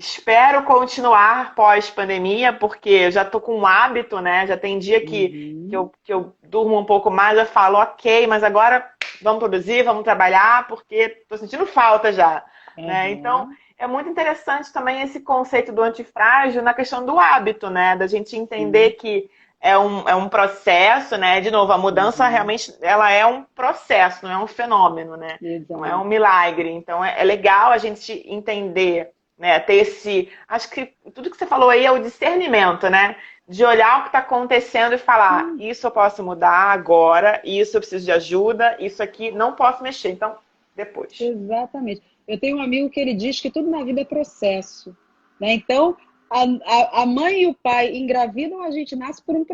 Espero continuar pós-pandemia, porque eu já tô com um hábito, né? Já tem dia Uhum, que eu durmo um pouco mais, eu falo, ok, mas agora vamos produzir, vamos trabalhar, porque tô sentindo falta já, né? Então, aham, é muito interessante também esse conceito do antifrágil na questão do hábito, né? Da gente entender sim, que é um processo, né? De novo, a mudança uhum, realmente ela é um processo, não é um fenômeno, né? Não é um exato. milagre. Então, é legal a gente entender, né? Ter esse. Acho que tudo que você falou aí é o discernimento, né? De olhar o que está acontecendo e falar: Sim, isso eu posso mudar agora, isso eu preciso de ajuda, isso aqui não posso mexer. Então, depois. exatamente. Eu tenho um amigo que ele diz que tudo na vida é processo, né? Então, a mãe e o pai engravidam, a gente nasce por um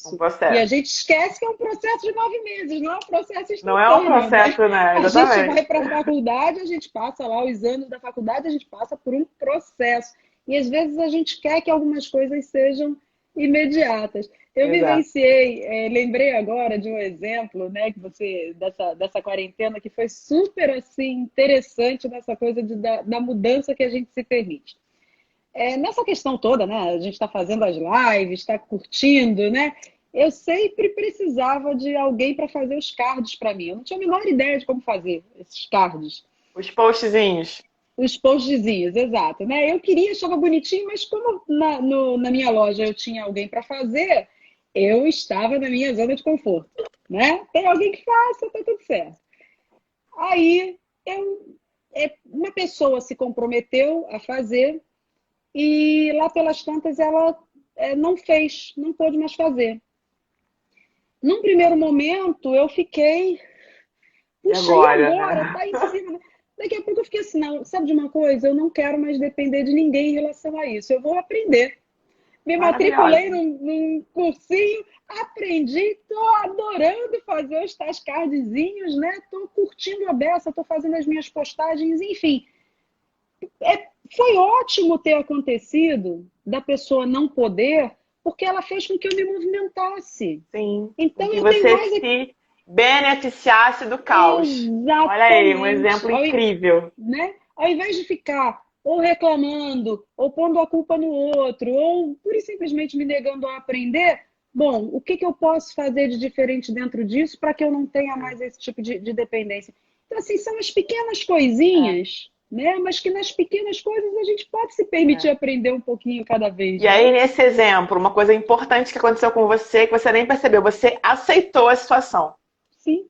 Um processo. E a processo. gente esquece que é um processo de 9 meses, não é um processo Não é um instantâneo, né? processo, né? A gente vai Exatamente. para a faculdade, a gente passa lá os anos da faculdade, a gente passa por um processo. E às vezes a gente quer que algumas coisas sejam imediatas. Eu Exato. vivenciei, lembrei agora de um exemplo, né, que você dessa quarentena que foi super assim interessante nessa coisa da mudança que a gente se permite. Nessa questão toda, né, a gente está fazendo as lives, está curtindo, né? Eu sempre precisava de alguém para fazer os cards para mim. Eu não tinha a menor ideia de como fazer esses cards. Os postzinhos. Os postzinhos, exato, né? Eu queria, achava bonitinho, mas como na minha loja eu tinha alguém para fazer, eu estava na minha zona de conforto, né? Tem alguém que faça, tá tudo certo. Aí uma pessoa se comprometeu a fazer e lá pelas tantas ela não fez, não pôde mais fazer. Num primeiro momento eu fiquei, E puxa, e agora, agora? né? Tá em cima. Daqui a pouco eu fiquei assim, não, sabe de uma coisa? Eu não quero mais depender de ninguém em relação a isso. Eu vou aprender. Me matriculei Maravilhosa. num cursinho, aprendi, estou adorando fazer os tais cardzinhos, né? Estou curtindo a beça, estou fazendo as minhas postagens, enfim. Foi ótimo ter acontecido da pessoa não poder, porque ela fez com que eu me movimentasse. Sim. Com Então que eu tenho você mais se beneficiasse do caos. Olha aí, um exatamente, exemplo incrível. né? Ao invés de ficar ou reclamando, ou pondo a culpa no outro, ou pura e simplesmente me negando a aprender, bom, o que que eu posso fazer de diferente dentro disso para que eu não tenha mais esse tipo de dependência? Então, assim, são as pequenas É, coisinhas, né? Mas que nas pequenas coisas a gente pode se permitir é. aprender um pouquinho cada vez, E né? aí, nesse exemplo, uma coisa importante que aconteceu com você, que você nem percebeu, você aceitou a situação. Sim,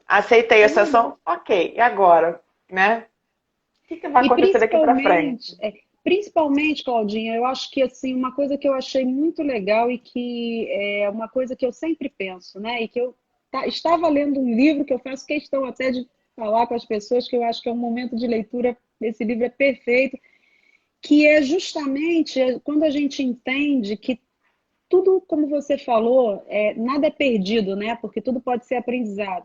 Aceitei a é verdade. situação, ok, e agora? Né? O que vai E acontecer daqui para frente? principalmente, Claudinha, eu acho que assim, uma coisa que eu achei muito legal e que é uma coisa que eu sempre penso, né? E que eu estava lendo um livro que eu faço questão até de falar com as pessoas, que eu acho que é um momento de leitura, esse livro é perfeito, que é justamente quando a gente entende que tudo, como você falou, nada é perdido, né? Porque tudo pode ser aprendizado.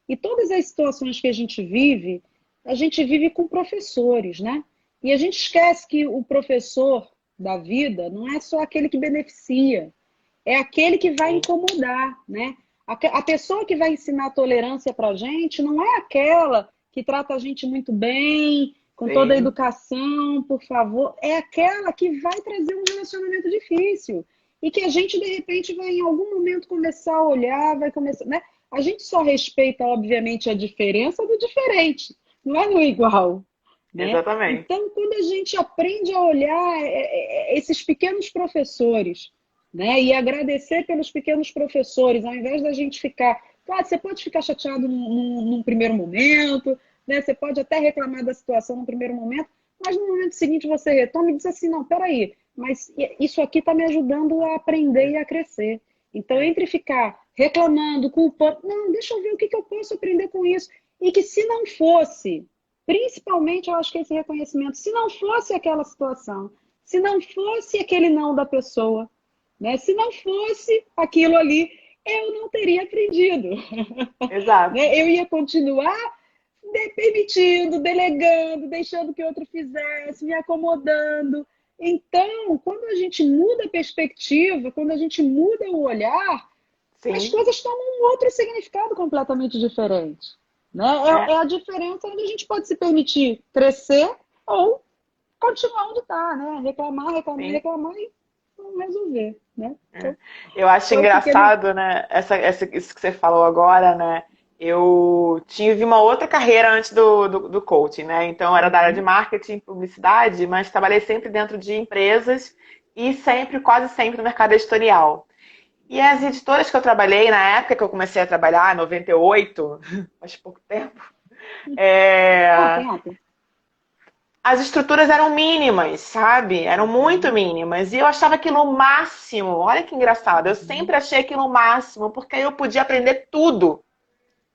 E todas as situações que a gente vive com professores, né? E a gente esquece que o professor da vida não é só aquele que beneficia, é aquele que vai Sim, incomodar, né? A pessoa que vai ensinar tolerância para a gente não é aquela que trata a gente muito bem, com toda a sim, educação, por favor, é aquela que vai trazer um relacionamento difícil e que a gente de repente vai em algum momento começar a olhar, vai começar, né? A gente só respeita, obviamente, a diferença do diferente, não é no igual, né? exatamente. Então, quando a gente aprende a olhar esses pequenos professores, né? E agradecer pelos pequenos professores, ao invés da gente ficar. Claro, você pode ficar chateado num primeiro momento, né? Você pode até reclamar da situação no primeiro momento, mas no momento seguinte você retoma e diz assim: não, peraí, mas isso aqui está me ajudando a aprender É, e a crescer. Então, é, entre ficar reclamando, culpando, não, deixa eu ver o que eu posso aprender com isso. E que se não fosse, principalmente eu acho que esse reconhecimento, se não fosse aquela situação, se não fosse aquele não da pessoa, né? Se não fosse aquilo ali, eu não teria aprendido. exato. Né? Eu ia continuar permitindo, delegando, deixando que outro fizesse, me acomodando. Então, quando a gente muda a perspectiva, quando a gente muda o olhar, as Sim, coisas tomam um outro significado completamente diferente. Né? é, É a diferença onde a gente pode se permitir crescer ou continuar onde está, né? Reclamar, reclamar, Sim. reclamar e não resolver, né? Então, Eu acho eu fiquei no... engraçado, né? Isso que você falou agora, né? Eu tive uma outra carreira antes do coaching, né? Então, eu era da área de Uhum, marketing e publicidade, mas trabalhei sempre dentro de empresas e sempre, quase sempre, no mercado editorial. E as editoras que eu trabalhei, na época que eu comecei a trabalhar, em 98, faz pouco tempo, pouco é, tempo. as estruturas eram mínimas, sabe? Eram muito Uhum, mínimas. E eu achava aquilo o máximo. Olha que engraçado. Eu uhum, sempre achei aquilo o máximo, porque aí eu podia aprender tudo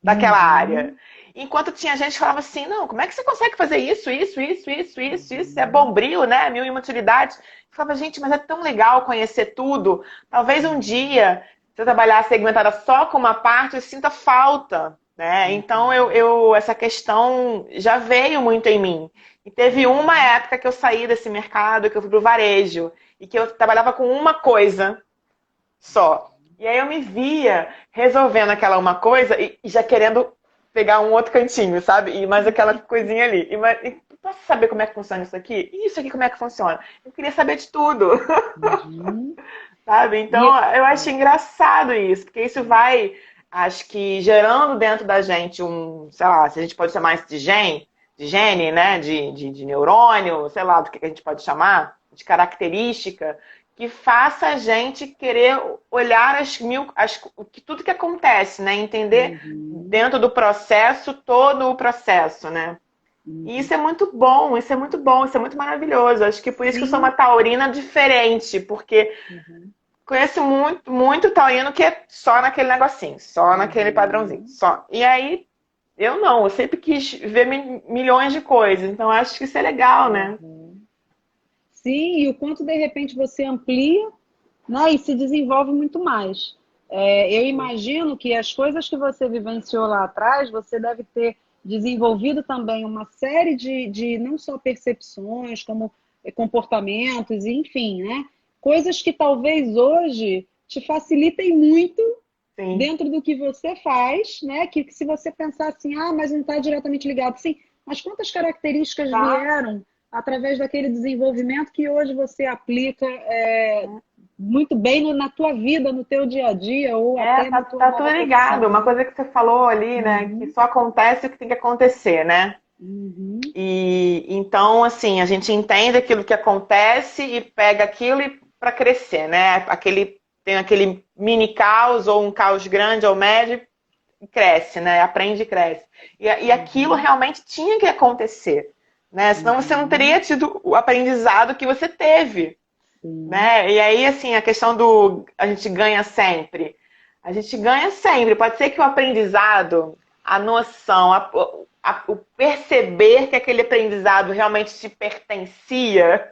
daquela área. uhum, Enquanto tinha gente que falava assim, não, como é que você consegue fazer isso, isso, isso, isso, isso, isso? É uhum, bombril, né? Mil e uma utilidades. Eu falava, gente, mas é tão legal conhecer tudo. Talvez um uhum, dia, se eu trabalhar segmentada só com uma parte, eu sinta falta, né? Então, uhum, essa questão já veio muito em mim. E teve uma uhum, época que eu saí desse mercado, que eu fui pro varejo, e que eu trabalhava com uma coisa só. E aí eu me via resolvendo aquela uma coisa e já querendo pegar um outro cantinho, sabe? E mais aquela coisinha ali. Posso saber como é que funciona isso aqui? E isso aqui como é que funciona? Eu queria saber de tudo, uhum. sabe? Então E, eu acho engraçado isso, porque isso vai, acho que gerando dentro da gente um, sei lá, se a gente pode chamar isso de gene, né? De neurônio, sei lá do que a gente pode chamar, de característica, que faça a gente querer olhar tudo que acontece, né? Entender uhum, dentro do processo todo o processo, né? E uhum. isso é muito bom, isso é muito bom, isso é muito maravilhoso. Acho que por isso que eu sou uma Sim. taurina diferente, porque Uhum, conheço muito, muito taurino que é só naquele negocinho, só naquele padrãozinho, uhum, só. E aí, eu não, eu sempre quis ver milhões de coisas, então acho que isso é legal, né? uhum. Sim, e o quanto de repente você amplia, né, e se desenvolve muito mais. Eu imagino que as coisas que você vivenciou lá atrás, você deve ter desenvolvido também uma série de não só percepções, como comportamentos, enfim, né? Coisas que talvez hoje te facilitem muito Sim. dentro do que você faz, né? Que se você pensar assim, ah, mas não está diretamente ligado. Sim, mas quantas características Tá. vieram através daquele desenvolvimento que hoje você aplica muito bem na tua vida, no teu dia a dia, ou até na tua Tá tudo nova ligado. profissão, Uma né? coisa que você falou ali, né? Que Uhum, só acontece o que tem que acontecer, né? uhum, E então, assim, a gente entende aquilo que acontece e pega aquilo para crescer, né? Tem aquele mini caos ou um caos grande ou médio e cresce, né? Aprende e cresce. E aquilo uhum, realmente tinha que acontecer, né? Senão você não teria uhum, tido o aprendizado que você teve, sim, né? E aí, assim, a questão do a gente ganha sempre. A gente ganha sempre. Pode ser que o aprendizado, a noção, o perceber que aquele aprendizado realmente te pertencia,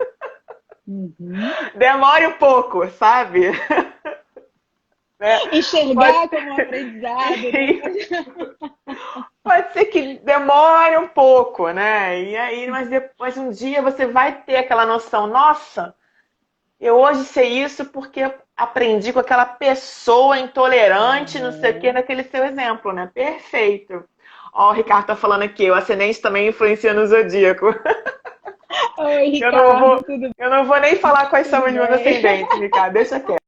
uhum. demore um pouco, sabe? Né? Pode, Enxergar como aprendizado, né? pode ser que demore um pouco, né? E aí, mas depois um dia você vai ter aquela noção, nossa, eu hoje sei isso porque aprendi com aquela pessoa intolerante, não sei o que, Uhum. naquele seu exemplo, né? Perfeito. Ó, o Ricardo tá falando aqui, o ascendente também influencia no zodíaco. Oi, Eu não vou, Ricardo, tudo, eu não vou nem falar quais são tudo os meus bem? ascendentes, Ricardo, deixa quieto.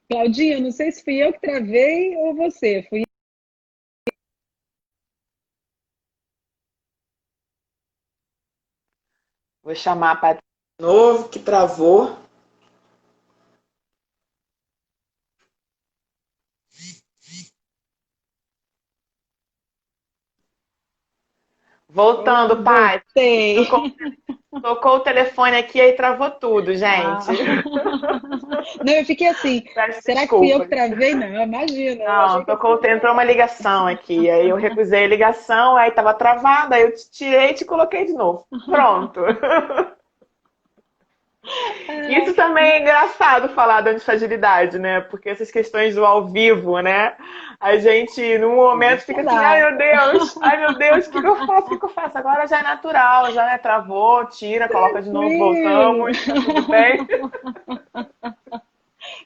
Claudinha, não sei se fui eu que travei ou você. Fui... Vou chamar a Patrícia de novo, que travou. Voltando, Paty. Voltei. Tocou, tocou o telefone aqui e travou tudo, Ah. gente. Não, eu fiquei assim, Peço será que fui eu que desculpas. travei? Não, imagina, eu Não, achei que eu tinha entrou uma travado. ligação aqui. Aí eu recusei a ligação, aí tava travada, aí eu te tirei e te coloquei de novo. Pronto. Isso também é engraçado falar da antifragilidade, né? Porque essas questões do ao vivo, né? A gente, num momento, fica assim, Será? ai meu Deus, o que que eu faço? O que que eu faço? Agora já é natural, já né, travou, tira, coloca de novo, Tranquilo. voltamos, tá tudo bem.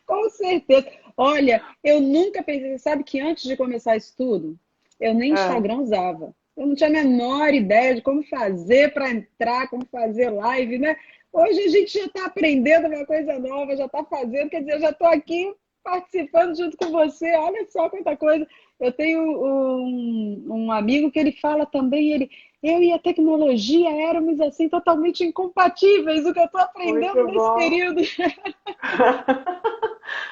Com certeza. Olha, eu nunca pensei, sabe que antes de começar isso tudo, eu nem Ah, Instagram usava. Eu não tinha a menor ideia de como fazer para entrar, como fazer live, né? Hoje a gente já está aprendendo uma coisa nova, já está fazendo, quer dizer, eu já estou aqui participando junto com você. Olha só quanta coisa. Eu tenho um amigo que ele fala também, eu e a tecnologia éramos assim totalmente incompatíveis, o que eu estou aprendendo muito nesse bom. período.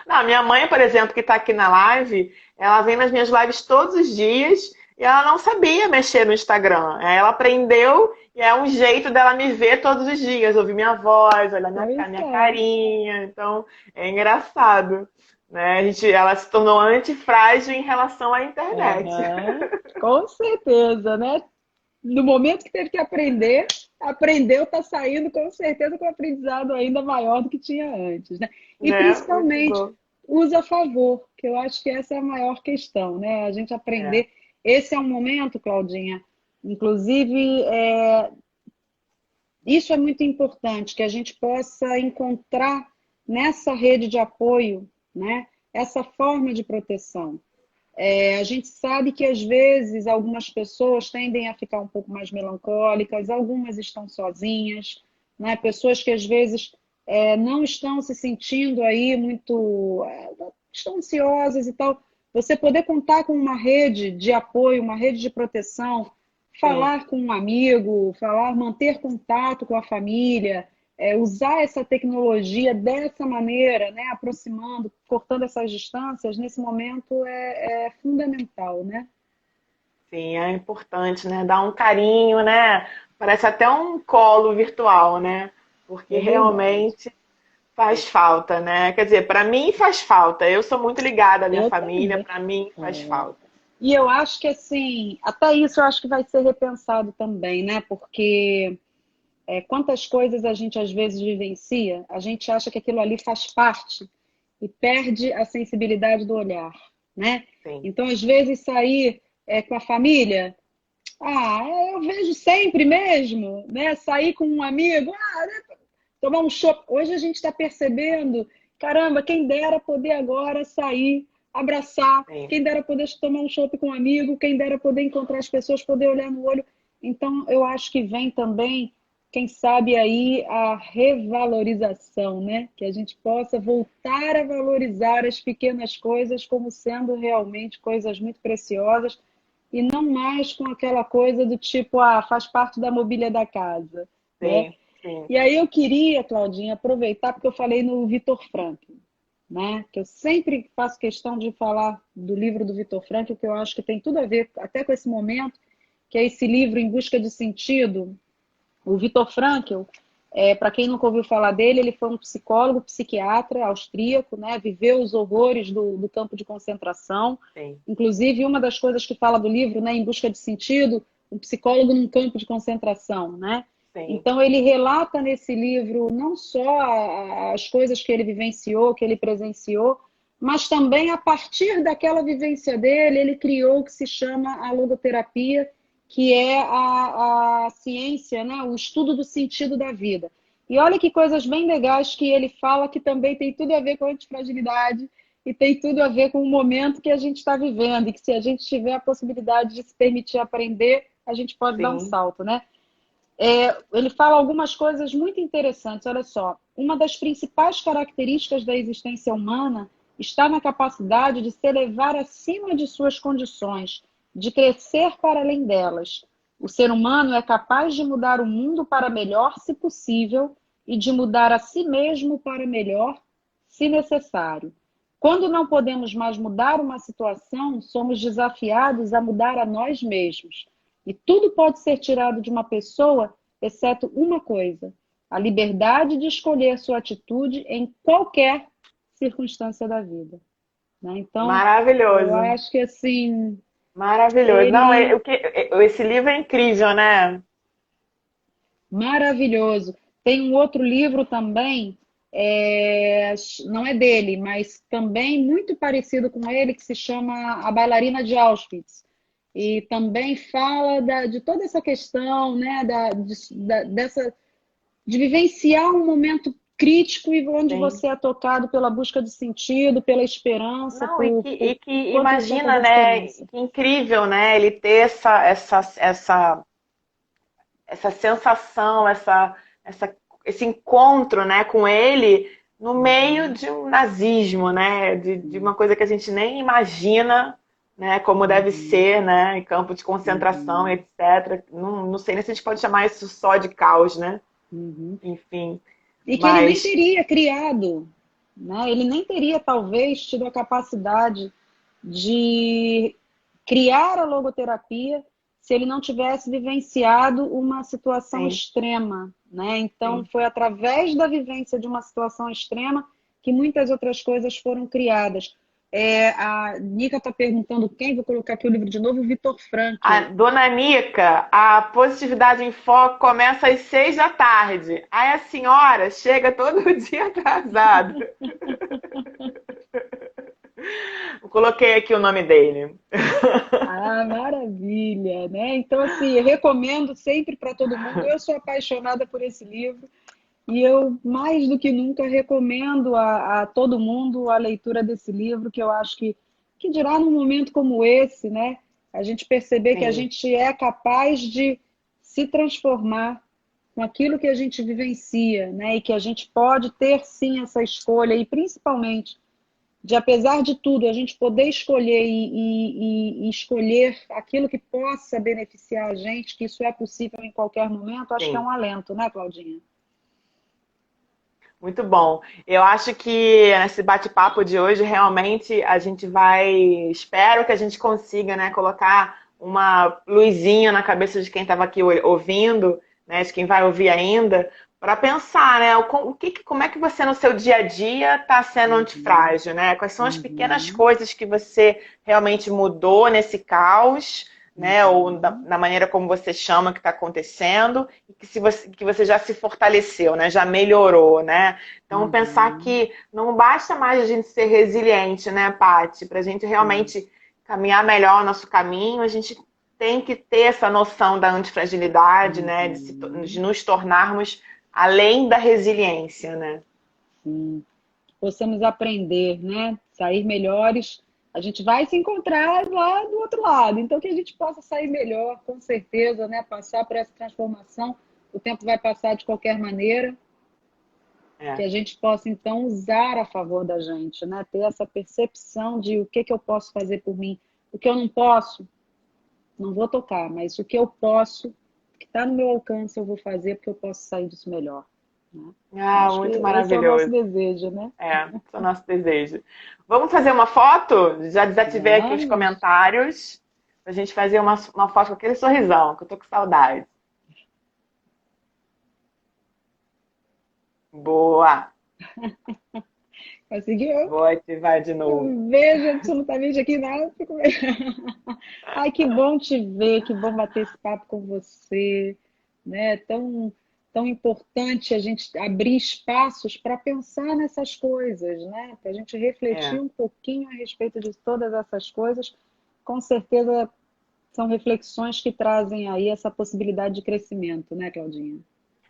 Não, minha mãe, por exemplo, que está aqui na live, ela vem nas minhas lives todos os dias e ela não sabia mexer no Instagram. Aí ela aprendeu e é um jeito dela me ver todos os dias, ouvir minha voz, olhar Pois minha é. carinha. Então, é engraçado, né? Ela se tornou antifrágil em relação à internet. Aham, com certeza, né? No momento que teve que aprender, aprendeu, está saindo com certeza com um aprendizado ainda maior do que tinha antes, né? E Né? Muito principalmente bom. usa a favor, que eu acho que essa é a maior questão, né? A gente É, aprender. Esse é um momento, Claudinha, inclusive, isso é muito importante, que a gente possa encontrar nessa rede de apoio, né? Essa forma de proteção. A gente sabe que às vezes algumas pessoas tendem a ficar um pouco mais melancólicas, algumas estão sozinhas, né? Pessoas que às vezes não estão se sentindo aí muito, estão ansiosas e tal. Você poder contar com uma rede de apoio, uma rede de proteção, sim. falar com um amigo, falar, manter contato com a família, usar essa tecnologia dessa maneira, né, aproximando, cortando essas distâncias, nesse momento é fundamental, né? Sim, é importante, né? Dar um carinho, né? Parece até um colo virtual, né? Porque É verdade. realmente faz falta, né? Quer dizer, para mim faz falta. Eu sou muito ligada à minha Eu família, também. para mim faz falta. E eu acho que assim, até isso eu acho que vai ser repensado também, né? Porque quantas coisas a gente às vezes vivencia, a gente acha que aquilo ali faz parte e perde a sensibilidade do olhar, né? Sim. Então, às vezes, sair com a família, eu vejo sempre mesmo, né? Sair com um amigo, tomar um chopp. Hoje a gente está percebendo, caramba, quem dera poder agora sair, abraçar, Sim. quem dera poder tomar um chopp com um amigo, quem dera poder encontrar as pessoas, poder olhar no olho. Então, eu acho que vem também, quem sabe aí, a revalorização, né? Que a gente possa voltar a valorizar as pequenas coisas como sendo realmente coisas muito preciosas e não mais com aquela coisa do tipo, faz parte da mobília da casa, né? Sim, sim. E aí eu queria, Claudinha, aproveitar porque eu falei no Vitor Frankl, né? Que eu sempre faço questão de falar do livro do Vitor Frankl, que eu acho que tem tudo a ver até com esse momento, que é esse livro Em Busca de Sentido. O Vitor Frankl, para quem nunca ouviu falar dele, ele foi um psicólogo, psiquiatra austríaco, né? Viveu os horrores do campo de concentração. Sim. Inclusive, uma das coisas que fala do livro, né, Em Busca de Sentido, um psicólogo num campo de concentração, né? Sim. Então, ele relata nesse livro não só as coisas que ele vivenciou, que ele presenciou, mas também a partir daquela vivência dele, ele criou o que se chama a logoterapia, que é a ciência, né? O estudo do sentido da vida. E olha que coisas bem legais que ele fala que também tem tudo a ver com a antifragilidade e tem tudo a ver com o momento que a gente está vivendo e que se a gente tiver a possibilidade de se permitir aprender, a gente pode dar um Sim. salto, né? Ele fala algumas coisas muito interessantes. Olha só, uma das principais características da existência humana está na capacidade de se elevar acima de suas condições, de crescer para além delas. O ser humano é capaz de mudar o mundo para melhor, se possível, e de mudar a si mesmo para melhor, se necessário. Quando não podemos mais mudar uma situação, somos desafiados a mudar a nós mesmos. E tudo pode ser tirado de uma pessoa, exceto uma coisa: a liberdade de escolher sua atitude em qualquer circunstância da vida. Né? Então, eu Maravilhoso. acho que assim, Maravilhoso. Não, ele esse livro é incrível, né? maravilhoso. Tem um outro livro também, não é dele, mas também muito parecido com ele, que se chama A Bailarina de Auschwitz. E também fala de toda essa questão, né, de vivenciar um momento crítico e onde Sim. você é tocado pela busca de sentido, pela esperança, Não, por e que quanto você imagina, fazer né? diferença. Que incrível, né? Ele ter essa sensação, esse encontro, né, com ele no meio Uhum, de um nazismo, né? De uma sim, coisa que a gente nem imagina, né? Como deve uhum, ser, né? Em campo de concentração, uhum, etc. Não sei nem se a gente pode chamar isso só de caos, né? uhum. Enfim, E que ele nem mas teria criado, né? Ele nem teria, talvez, tido a capacidade de criar a logoterapia se ele não tivesse vivenciado uma situação sim, extrema, né? Então, sim. foi através da vivência de uma situação extrema que muitas outras coisas foram criadas. A Nica está perguntando quem, vou colocar aqui o livro de novo, o Vitor A Frankl. dona Nica, a positividade em foco começa às 6 da tarde. Aí a senhora chega todo dia atrasada. Eu coloquei aqui o nome dele. Ah, maravilha, né? Então, assim, eu recomendo sempre para todo mundo. Eu sou apaixonada por esse livro e eu, mais do que nunca, recomendo a todo mundo a leitura desse livro, que eu acho que dirá num momento como esse, né? A gente perceber que a Sim, gente é capaz de se transformar com aquilo que a gente vivencia, né? E que a gente pode ter, sim, essa escolha e, principalmente, de apesar de tudo, a gente poder escolher e escolher aquilo que possa beneficiar a gente, que isso é possível em qualquer momento, acho que é sim. um alento, né, Claudinha? Muito bom. Eu acho que nesse bate-papo de hoje, realmente, a gente vai. Espero que a gente consiga, né, colocar uma luzinha na cabeça de quem estava aqui ouvindo, né, de quem vai ouvir ainda, para pensar, né, como é que você no seu dia a dia está sendo Uhum, antifrágil, né? Quais são as pequenas uhum, coisas que você realmente mudou nesse caos, né, ou uhum, na maneira como você chama que está acontecendo, e que você já se fortaleceu, né, já melhorou, né? Então, pensar uhum, que não basta mais a gente ser resiliente, né, Paty? Para a gente sim, realmente caminhar melhor o nosso caminho, a gente tem que ter essa noção da antifragilidade, né, de uhum, nos tornarmos além da resiliência, né? sim. Possamos aprender, né? Sair melhores. A gente vai se encontrar lá do outro lado. Então, que a gente possa sair melhor, com certeza, né? Passar por essa transformação. O tempo vai passar de qualquer maneira. Que É, a gente possa, então, usar a favor da gente, né? Ter essa percepção de o que eu posso fazer por mim. O que eu não posso, não vou tocar, mas o que eu posso, que está no meu alcance, eu vou fazer porque eu posso sair disso melhor. Né? Então, ah, acho que muito esse é o nosso maravilhoso. desejo, né? É, esse é o nosso desejo. Vamos fazer uma foto? Já desativei aqui os Vamos! comentários pra gente fazer uma foto com aquele sorrisão, que eu tô com saudade. Boa! Conseguiu? Vou ativar de novo. Não vejo absolutamente aqui nada. Ai, que bom te ver, que bom bater esse papo com você, né? Tão importante a gente abrir espaços para pensar nessas coisas, né? Para a gente refletir É. um pouquinho a respeito de todas essas coisas. Com certeza são reflexões que trazem aí essa possibilidade de crescimento, né, Claudinha?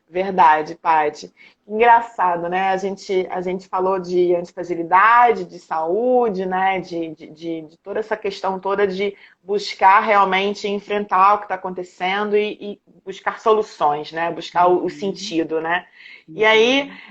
Verdade, Paty. Engraçado, né? A gente falou de antifragilidade, de saúde, né? De toda essa questão toda de buscar realmente enfrentar o que está acontecendo e buscar soluções, né? Buscar o Uhum, sentido, né? E aí uhum,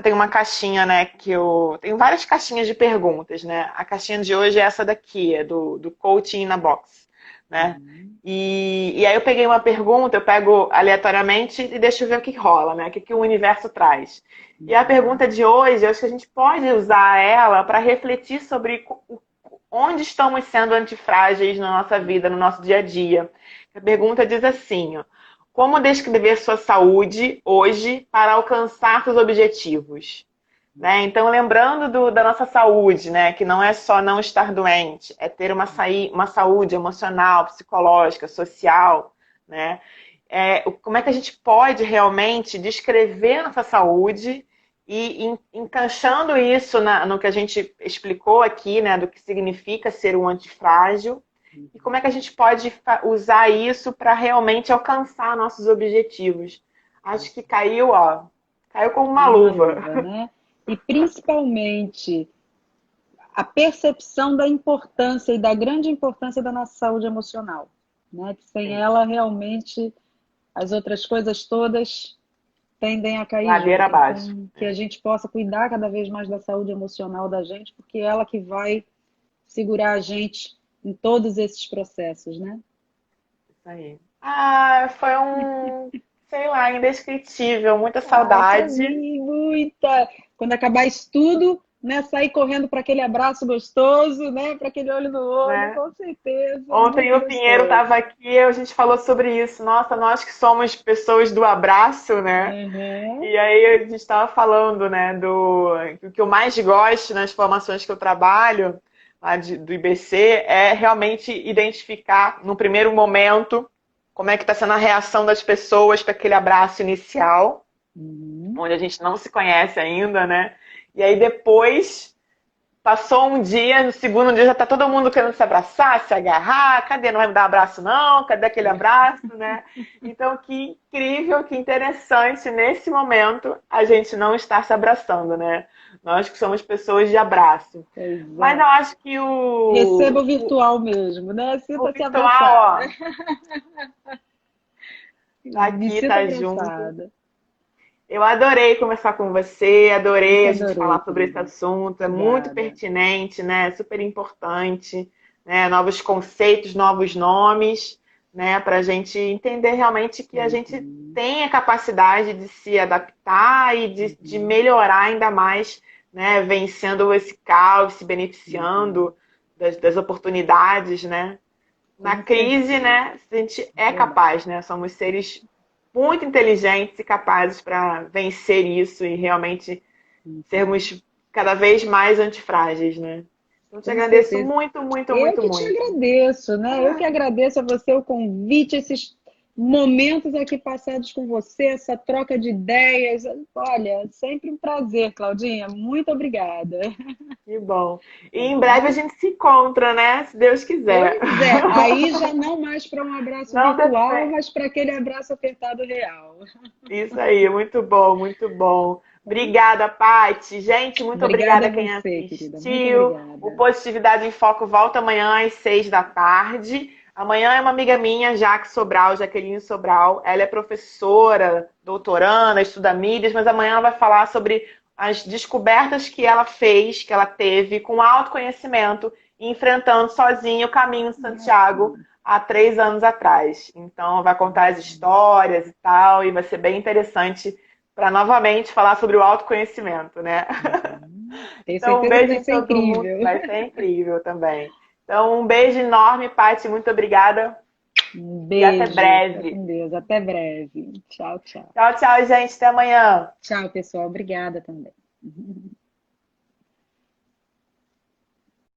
tem uma caixinha, né? Que eu. Tem várias caixinhas de perguntas, né? A caixinha de hoje é essa daqui, é do Coaching na Box, né? uhum, E aí eu peguei uma pergunta, eu pego aleatoriamente e deixo eu ver o que rola, né? O que, que o universo traz. E a uhum, pergunta de hoje, eu acho que a gente pode usar ela para refletir sobre onde estamos sendo antifrágeis na nossa vida, no nosso dia a dia. A pergunta diz assim, ó, como descrever sua saúde hoje para alcançar seus objetivos? Né? Então, lembrando da nossa saúde, né? Que não é só não estar doente, é ter uma saúde emocional, psicológica, social, né? como é que a gente pode realmente descrever a nossa saúde e encaixando isso no que a gente explicou aqui, né, do que significa ser um antifrágil, e como é que a gente pode usar isso para realmente alcançar nossos objetivos. Acho que caiu, ó, caiu como uma Caiu uma luva. luva, né? E principalmente a percepção da importância e da grande importância da nossa saúde emocional, né? Que sem Sim. ela realmente as outras coisas todas tendem a cair Ladeira junto. abaixo. Então, que a gente possa cuidar cada vez mais da saúde emocional da gente, porque é ela que vai segurar a gente em todos esses processos, né? Isso aí. Ah, foi sei lá, indescritível, muita Ai, para saudade. mim, muita. Quando acabar isso tudo, né, sair correndo para aquele abraço gostoso, né, para aquele olho no olho, Né? com certeza, Ontem muito o Pinheiro gostoso. estava aqui, a gente falou sobre isso. Nossa, nós que somos pessoas do abraço, né? Uhum, E aí a gente estava falando, né, do que eu mais gosto nas formações que eu trabalho, lá do IBC, é realmente identificar, no primeiro momento, como é que está sendo a reação das pessoas para aquele abraço inicial, uhum. onde a gente não se conhece ainda, né? E aí depois passou um dia, no segundo dia já tá todo mundo querendo se abraçar, se agarrar. Cadê? Não vai me dar um abraço, não? Cadê aquele abraço, né? Então, que incrível, que interessante nesse momento a gente não estar se abraçando, né? Nós que somos pessoas de abraço. Pois Mas é. eu acho que Receba o virtual mesmo, né? o Sinta-se abraçada. virtual, ó, tá Me aqui, sinta tá junto. abraçada. Eu adorei conversar com você, Eu adorei que a gente adorei, falar sobre esse querida. assunto, é muito Obrigada. pertinente, né? Super importante, né? Novos conceitos, novos nomes, né? Para a gente entender realmente que a gente Uhum, tem a capacidade de se adaptar e de uhum, melhorar ainda mais, né? Vencendo esse caos, se uhum. beneficiando das oportunidades, né? Na Com crise, certeza. né, a gente é Verdade. capaz, né? Somos seres muito inteligentes e capazes para vencer isso e realmente Uhum. sermos cada vez mais antifrágeis, né? Então, te Com agradeço certeza. muito, muito, Eu muito, que te muito. agradeço, né? Eu que agradeço a você o convite, esses momentos aqui passados com você, essa troca de ideias. Olha, sempre um prazer, Claudinha. Muito obrigada. Que bom. E Tá em breve a bom? gente se encontra, né? Se Deus quiser. Pois é, aí já não mais para um abraço Não virtual, depende. mas para aquele abraço apertado real. Isso aí, muito bom, muito bom. Tá? Obrigada, Paty. Gente, muito obrigada Obrigada a a quem você, querida. Muito assistiu. O obrigada. Positividade em Foco volta amanhã às 6 da tarde. Amanhã é uma amiga minha, Jaqueline Sobral. Ela é professora, doutoranda, estuda mídias, mas amanhã ela vai falar sobre as descobertas que ela fez, que ela teve com autoconhecimento, enfrentando sozinha o caminho de Santiago Bacana. há 3 anos atrás. Então, vai contar as histórias e tal, e vai ser bem interessante para novamente falar sobre o autoconhecimento, né? Uhum. Tenho Então, um certeza que beijo vai em ser todo mundo, incrível. vai ser incrível também. Então, um beijo enorme, Paty, muito obrigada Um e até beijo. Fica breve. com Deus. Até breve. Tchau, tchau. Tchau, tchau, gente, até amanhã. Tchau, pessoal. Obrigada também.